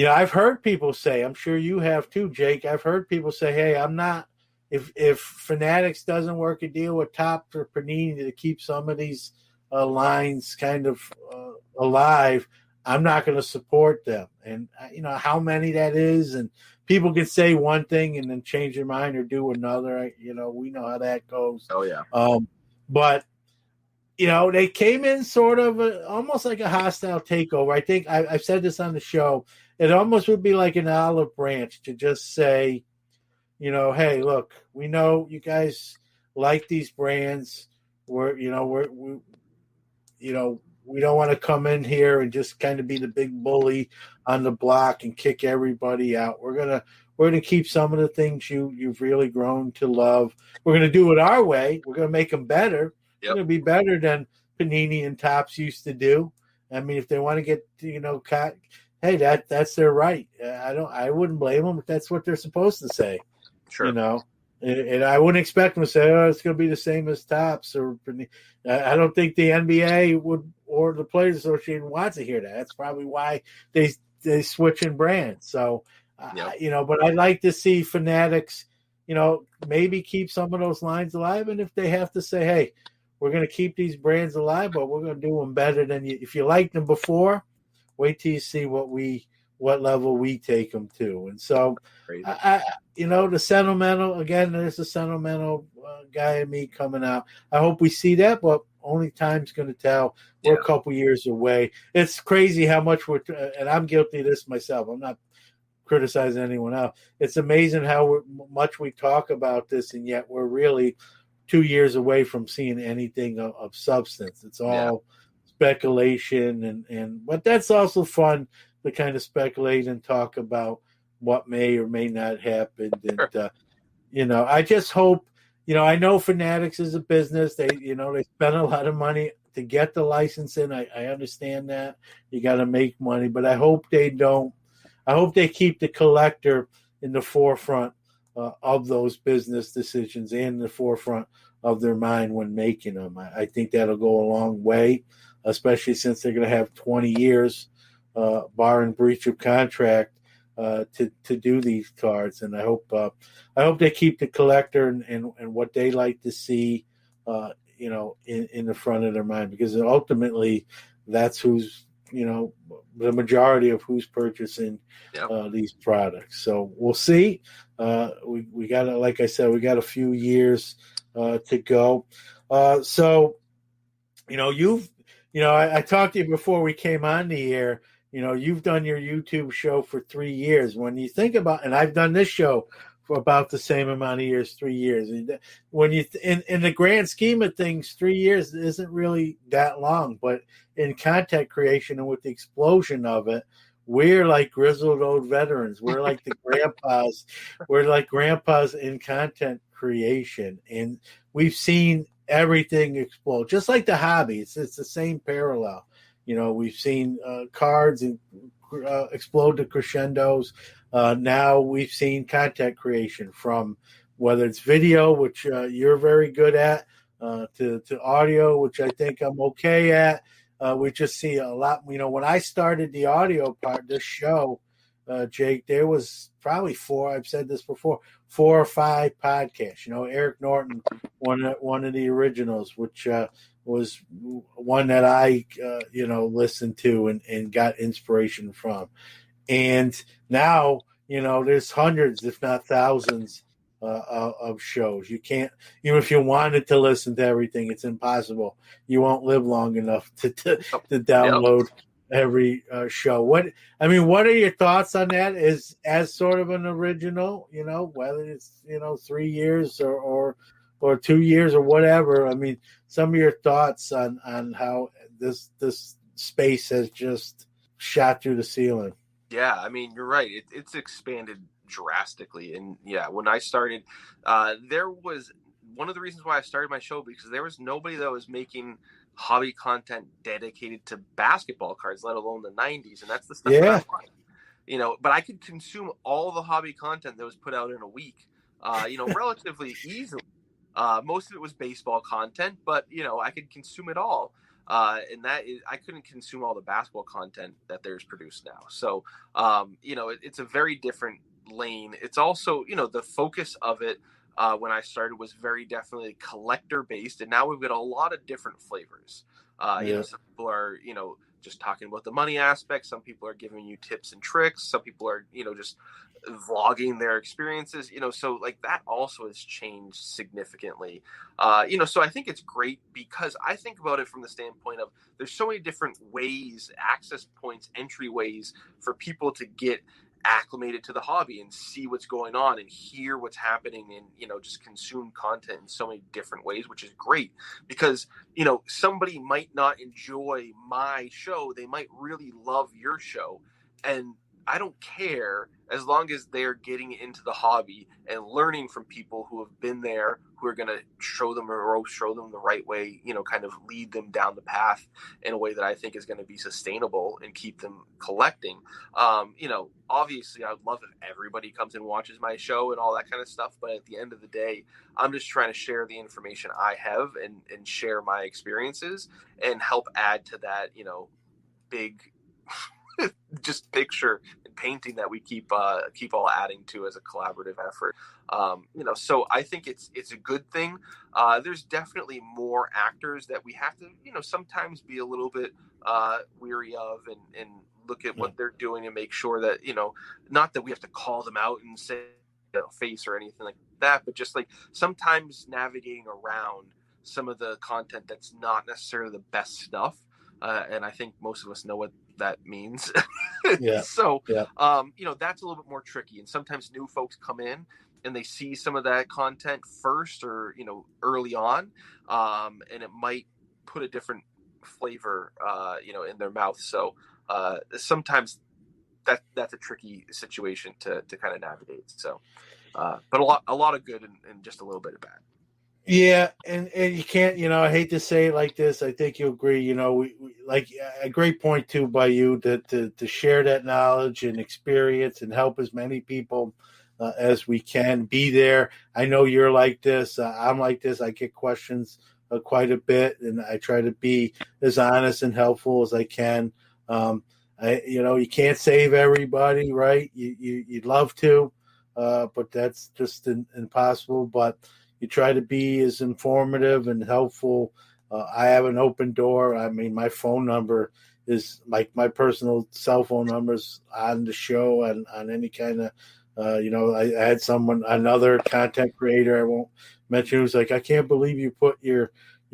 I've heard people say, I'm sure you have too, Jake. I've heard people say, hey, I'm not, if Fanatics doesn't work a deal with Topps or Panini to keep some of these lines kind of alive, I'm not going to support them. And, how many that is. And people can say one thing and then change their mind or do another. We know how that goes. Oh, yeah. But, they came in sort of almost like a hostile takeover. I think I've said this on the show. It almost would be like an olive branch to just say, hey, look, we know you guys like these brands. We don't want to come in here and just kind of be the big bully on the block and kick everybody out. We're gonna keep some of the things you've really grown to love. We're gonna do it our way. We're gonna make them better. Yep. We're gonna be better than Panini and Topps used to do. I mean, if they want to get caught, hey, that's their right. I wouldn't blame them if that's what they're supposed to say. Sure. And I wouldn't expect them to say, oh, it's going to be the same as Topps. I don't think the NBA would or the Players Association wants to hear that. That's probably why they switch in brands. So, but I'd like to see Fanatics, maybe keep some of those lines alive. And if they have to say, hey, we're going to keep these brands alive, but we're going to do them better than you. If you liked them before, wait till you see what level we take them to. And so, the sentimental, again, there's a sentimental guy in me coming out. I hope we see that, but only time's going to tell. We're a couple years away. It's crazy how much and I'm guilty of this myself. I'm not criticizing anyone else. It's amazing how much we talk about this, and yet we're really 2 years away from seeing anything of substance. It's all speculation, but that's also fun to kind of speculate and talk about what may or may not happen. And I just hope, I know Fanatics is a business. They spend a lot of money to get the license in. I understand that you got to make money, but I hope they don't. I hope they keep the collector in the forefront of those business decisions and in the forefront of their mind when making them. I think that'll go a long way, especially since they're going to have 20 years, barring breach of contract, to do these cards. And I hope they keep the collector and what they like to see, in the front of their mind, because ultimately that's who's, the majority of who's purchasing these products. So we'll see. We got, like I said, we got a few years to go. So, I talked to you before we came on the air. You've done your YouTube show for 3 years. When you think about, and I've done this show for about the same amount of years, 3 years. When you, in the grand scheme of things, 3 years isn't really that long. But in content creation and with the explosion of it, we're like grizzled old veterans. We're like the grandpas. We're like grandpas in content creation, and we've seen everything explode. Just like the hobby, it's the same parallel. We've seen cards explode to crescendos. Now we've seen content creation, from whether it's video, which you're very good at, to audio, which I think I'm okay at. We just see a lot. When I started the audio part, this show, Jake, there was probably I've said this before, 4 or 5 podcasts. Eric Norton, one of the originals, which was one that I listened to and got inspiration from. And now, there's hundreds, if not thousands, of shows. You can't, even if you wanted to listen to everything, it's impossible. You won't live long enough to download every show. What are your thoughts on that? As sort of an original, whether it's 3 years or 2 years or whatever. I mean, some of your thoughts on how this space has just shot through the ceiling. Yeah, I mean, you're right. It's expanded drastically. And yeah, when I started, there was one of the reasons why I started my show, because there was nobody that was making hobby content dedicated to basketball cards, let alone the 90s. And that's the stuff that I like. But I could consume all the hobby content that was put out in a week, relatively easily. Most of it was baseball content, but I could consume it all. And that is, I couldn't consume all the basketball content that there's produced now. So, it's a very different lane. It's also, the focus of it when I started was very definitely collector based. And now we've got a lot of different flavors. Some people are, just talking about the money aspect. Some people are giving you tips and tricks. Some people are, just vlogging their experiences, so like that also has changed significantly. So I think it's great, because I think about it from the standpoint of there's so many different ways, access points, entryways for people to get acclimated to the hobby and see what's going on and hear what's happening and just consume content in so many different ways, which is great, because somebody might not enjoy my show, they might really love your show, and I don't care, as long as they're getting into the hobby and learning from people who have been there, who are going to show them the right way, kind of lead them down the path in a way that I think is going to be sustainable and keep them collecting. Obviously I would love if everybody comes and watches my show and all that kind of stuff. But at the end of the day, I'm just trying to share the information I have and share my experiences and help add to that, big just picture and painting that we keep all adding to as a collaborative effort. So I think it's a good thing. There's definitely more actors that we have to, sometimes be a little bit weary of and look at what they're doing and make sure that, not that we have to call them out and say face or anything like that, but just like sometimes navigating around some of the content that's not necessarily the best stuff. And I think most of us know what that means. So, that's a little bit more tricky. And sometimes new folks come in and they see some of that content first or, early on. And it might put a different flavor, in their mouth. So sometimes that's a tricky situation to kind of navigate. So, but a lot of good and just a little bit of bad. Yeah, and you can't, I hate to say it like this. I think you'll agree. We like a great point too by you to share that knowledge and experience and help as many people as we can. Be there. I know you're like this. I'm like this. I get questions quite a bit, and I try to be as honest and helpful as I can. You can't save everybody, right? You'd love to, but that's just impossible. But you try to be as informative and helpful. I have an open door. I mean, my phone number is like my personal cell phone numbers on the show and on any kind of, I had another content creator, I won't mention, who's like, I can't believe you put your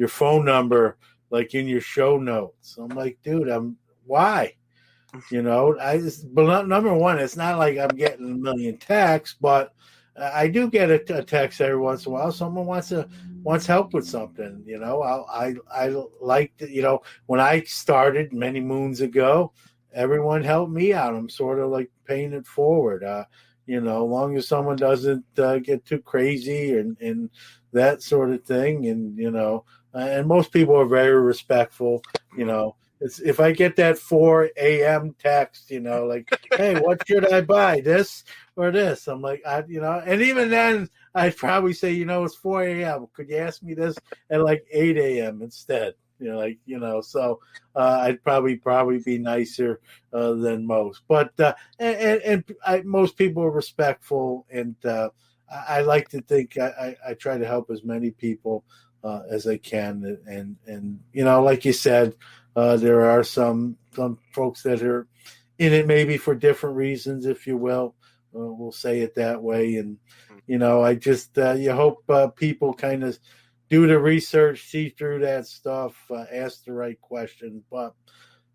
phone number like in your show notes. I'm like, dude, why? But number one, it's not like I'm getting a million texts, but I do get a text every once in a while. Someone wants help with something. I like to, when I started many moons ago, everyone helped me out. I'm sort of like paying it forward. As long as someone doesn't get too crazy and that sort of thing, and most people are very respectful. If I get that 4 a.m. text, like, hey, what should I buy, this or this? I'm like, and even then, I'd probably say, it's 4 a.m. Could you ask me this at like 8 a.m. instead? So I'd probably be nicer than most. But most people are respectful, and I like to think I try to help as many people as I can, and like you said, there are some folks that are in it maybe for different reasons, if you will. We'll say it that way, and I just you hope people kind of do the research, see through that stuff, ask the right questions, but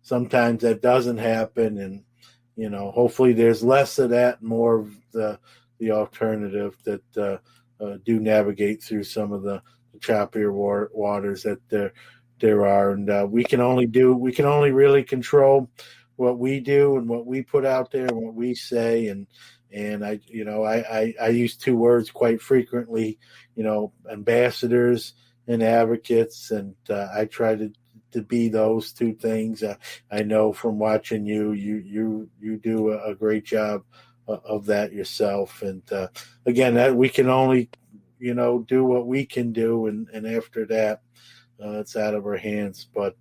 sometimes that doesn't happen, and hopefully there's less of that, more of the alternative that do navigate through some of the choppier waters that there are, and we can only really control what we do and what we put out there and what we say, and I use two words quite frequently, ambassadors and advocates, and I try to be those two things. I know from watching you do a great job of that yourself. And again, that we can only do what we can do, and after that, it's out of our hands. But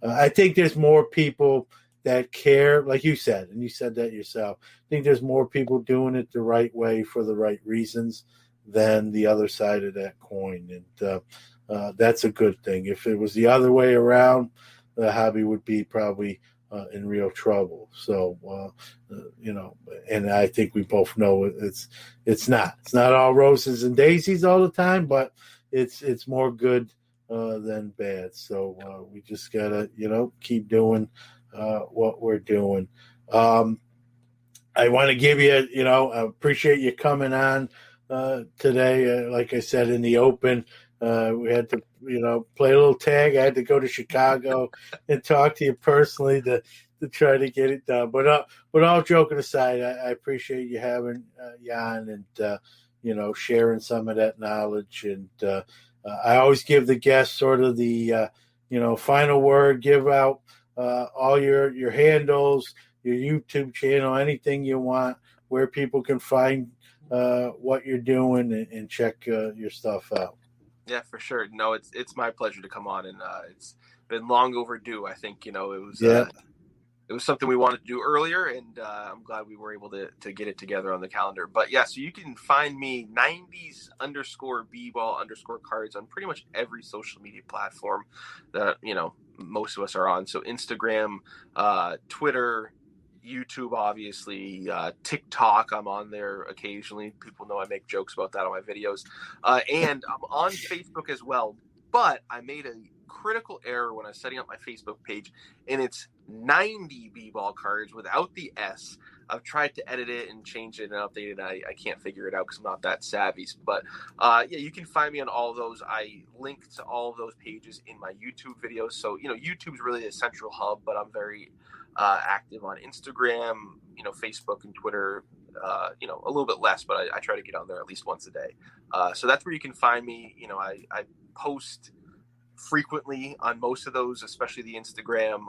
I think there's more people that care, like you said, and you said that yourself. I think there's more people doing it the right way for the right reasons than the other side of that coin, and that's a good thing. If it was the other way around, the hobby would be probably in real trouble. So, and I think we both know it's not all roses and daisies all the time, but it's more good than bad. So we just gotta keep doing what we're doing. I want to give you, I appreciate you coming on today. Like I said, in the open, we had to, play a little tag. I had to go to Chicago and talk to you personally to try to get it done. But all joking aside, I appreciate you having Jan and, sharing some of that knowledge. And I always give the guests sort of the, final word, give out all your handles, your YouTube channel, anything you want, where people can find what you're doing and check your stuff out. Yeah, for sure. No, it's my pleasure to come on, and it's been long overdue. I think it was it was something we wanted to do earlier, and I'm glad we were able to get it together on the calendar. But yeah, so you can find me 90s_b-ball_cards on pretty much every social media platform that most of us are on. So Instagram, Twitter, YouTube, obviously, TikTok. I'm on there occasionally. People know I make jokes about that on my videos, and I'm on Facebook as well. But I made a critical error when I was setting up my Facebook page, and it's 90 b-ball cards without the S. I've tried to edit it and change it and update it. I can't figure it out because I'm not that savvy. But yeah, you can find me on all of those. I link to all of those pages in my YouTube videos. So YouTube's really a central hub, but I'm very active on Instagram, Facebook and Twitter. A little bit less, but I try to get on there at least once a day. So that's where you can find me. I post frequently on most of those, especially the Instagram.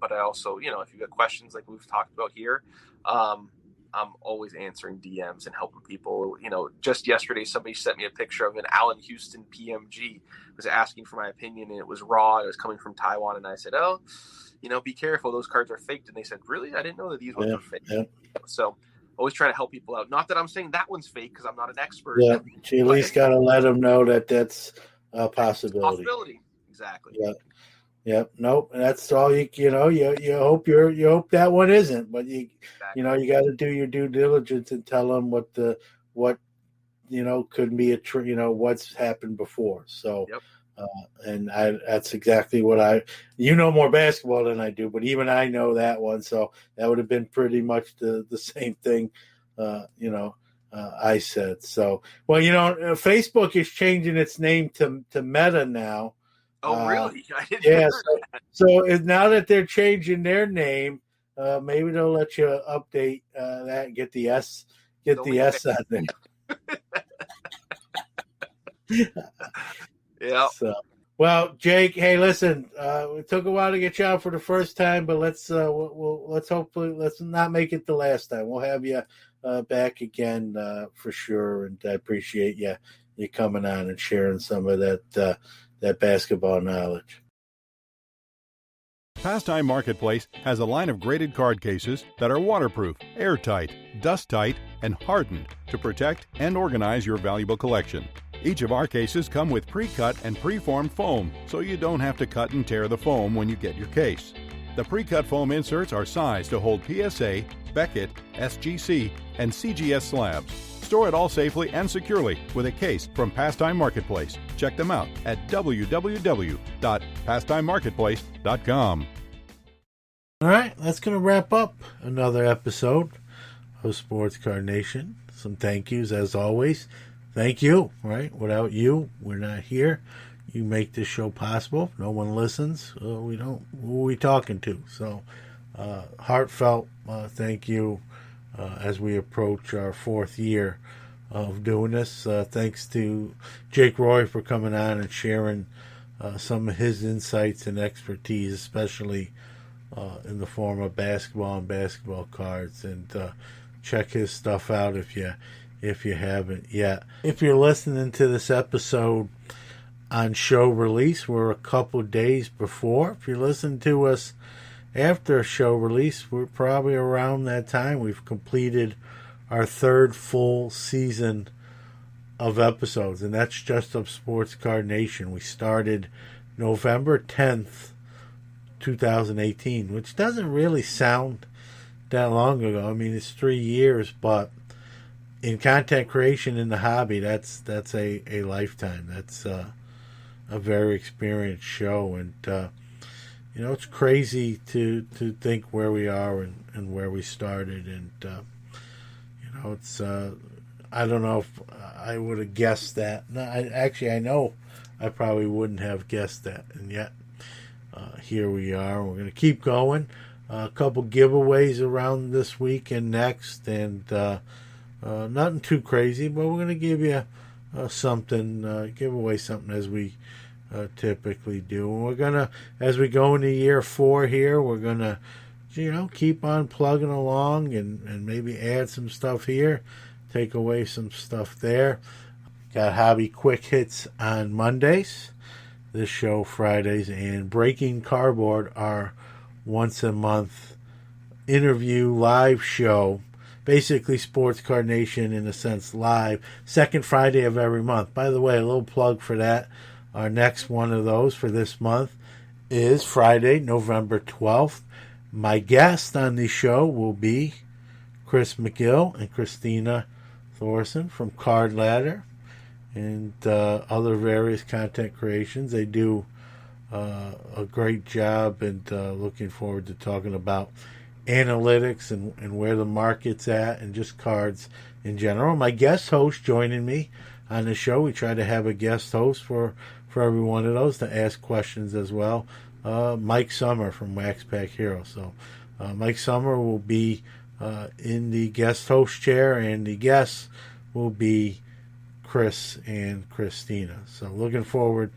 But I also, if you got questions like we've talked about here, I'm always answering DMs and helping people. Just yesterday, somebody sent me a picture of an Allen Houston PMG, was asking for my opinion, and it was raw. It was coming from Taiwan, and I said, "Oh, be careful. Those cards are faked." And they said, "Really? I didn't know that these ones were fake." Yeah. So always try to help people out. Not that I'm saying that one's fake, because I'm not an expert. Yeah, you at least got to let them know that that's a possibility. Exactly. Yeah. Yep. Nope. That's all you hope you hope that one isn't, but you got to do your due diligence and tell them what could be what's happened before. So, yep. And that's exactly what more basketball than I do, but even I know that one. So that would have been pretty much the same thing, I said. So, well, Facebook is changing its name to Meta now. Oh, really? I didn't yeah. So now that they're changing their name, maybe they'll let you update that and get the S on there. Yeah. So, well, Jake, hey, listen, it took a while to get you out for the first time, but let's not make it the last time. We'll have you back again for sure, and I appreciate you coming on and sharing some of that basketball knowledge. Pastime Marketplace has a line of graded card cases that are waterproof, airtight, dust-tight, and hardened to protect and organize your valuable collection. Each of our cases come with pre-cut and pre-formed foam, so you don't have to cut and tear the foam when you get your case. The pre-cut foam inserts are sized to hold PSA, Beckett, SGC, and CGS slabs. Store it all safely and securely with a case from Pastime Marketplace. Check them out at www.pastimemarketplace.com. All right, that's going to wrap up another episode of Sports Card Nation. Some thank yous as always. Thank you, right? Without you, we're not here. You make this show possible. If no one listens, we don't. Who are we talking to? So, heartfelt thank you as we approach our 4th year of doing this. Thanks to Jake Roy for coming on and sharing some of his insights and expertise, especially in the form of basketball and basketball cards. And check his stuff out if you haven't yet. If you're listening to this episode on show release, we're a couple days before. If you're listening to us after show release, we're probably around that time. We've completed our 3rd full season of episodes, and that's just of Sports Card Nation. We started November 10th, 2018, which doesn't really sound that long ago. I mean, it's 3 years, but in content creation in the hobby, that's a lifetime. That's a very experienced show, and it's crazy to think where we are and where we started, and it's I don't know if I would have guessed that. No, I know I probably wouldn't have guessed that, and yet here we are. We're going to keep going. A couple giveaways around this week and next, and nothing too crazy, but we're going to give you something, give away something as we typically do. And we're going to, as we go into year 4 here, we're going to, keep on plugging along and maybe add some stuff here, take away some stuff there. Got Hobby Quick Hits on Mondays, this show Fridays, and Breaking Cardboard, our once a month interview live show. Basically, Sports Card Nation, in a sense, live, second Friday of every month. By the way, a little plug for that. Our next one of those for this month is Friday, November 12th. My guest on the show will be Chris McGill and Christina Thorson from Card Ladder and other various content creations. They do a great job, and looking forward to talking about analytics and where the market's at and just cards in general. My guest host joining me on the show. We try to have a guest host for every one of those to ask questions as well. Mike Summer from Wax Pack Hero. So Mike Summer will be in the guest host chair, and the guests will be Chris and Christina. So looking forward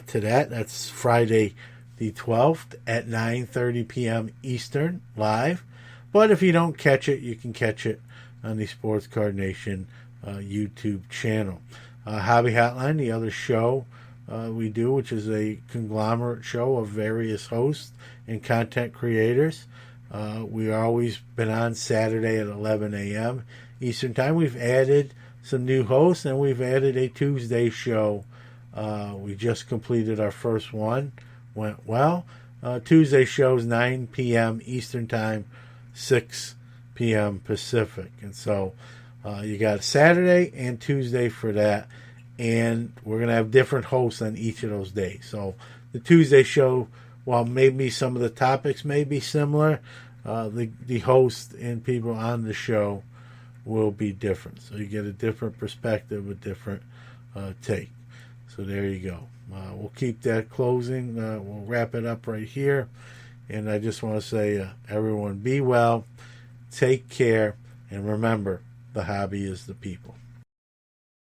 to that. That's Friday the 12th at 9:30 p.m. Eastern, live. But if you don't catch it, you can catch it on the Sports Card Nation YouTube channel. Hobby Hotline, the other show we do, which is a conglomerate show of various hosts and content creators. We've always been on Saturday at 11 a.m. Eastern Time. We've added some new hosts, and we've added a Tuesday show. We just completed our first one. Went well. Tuesday shows 9 p.m. Eastern Time, 6 p.m. Pacific. And so you got Saturday and Tuesday for that. And we're going to have different hosts on each of those days. So the Tuesday show, while maybe some of the topics may be similar, the host and people on the show will be different. So you get a different perspective, a different take. So there you go. We'll keep that closing. We'll wrap it up right here. And I just want to say, everyone, be well, take care, and remember, the hobby is the people.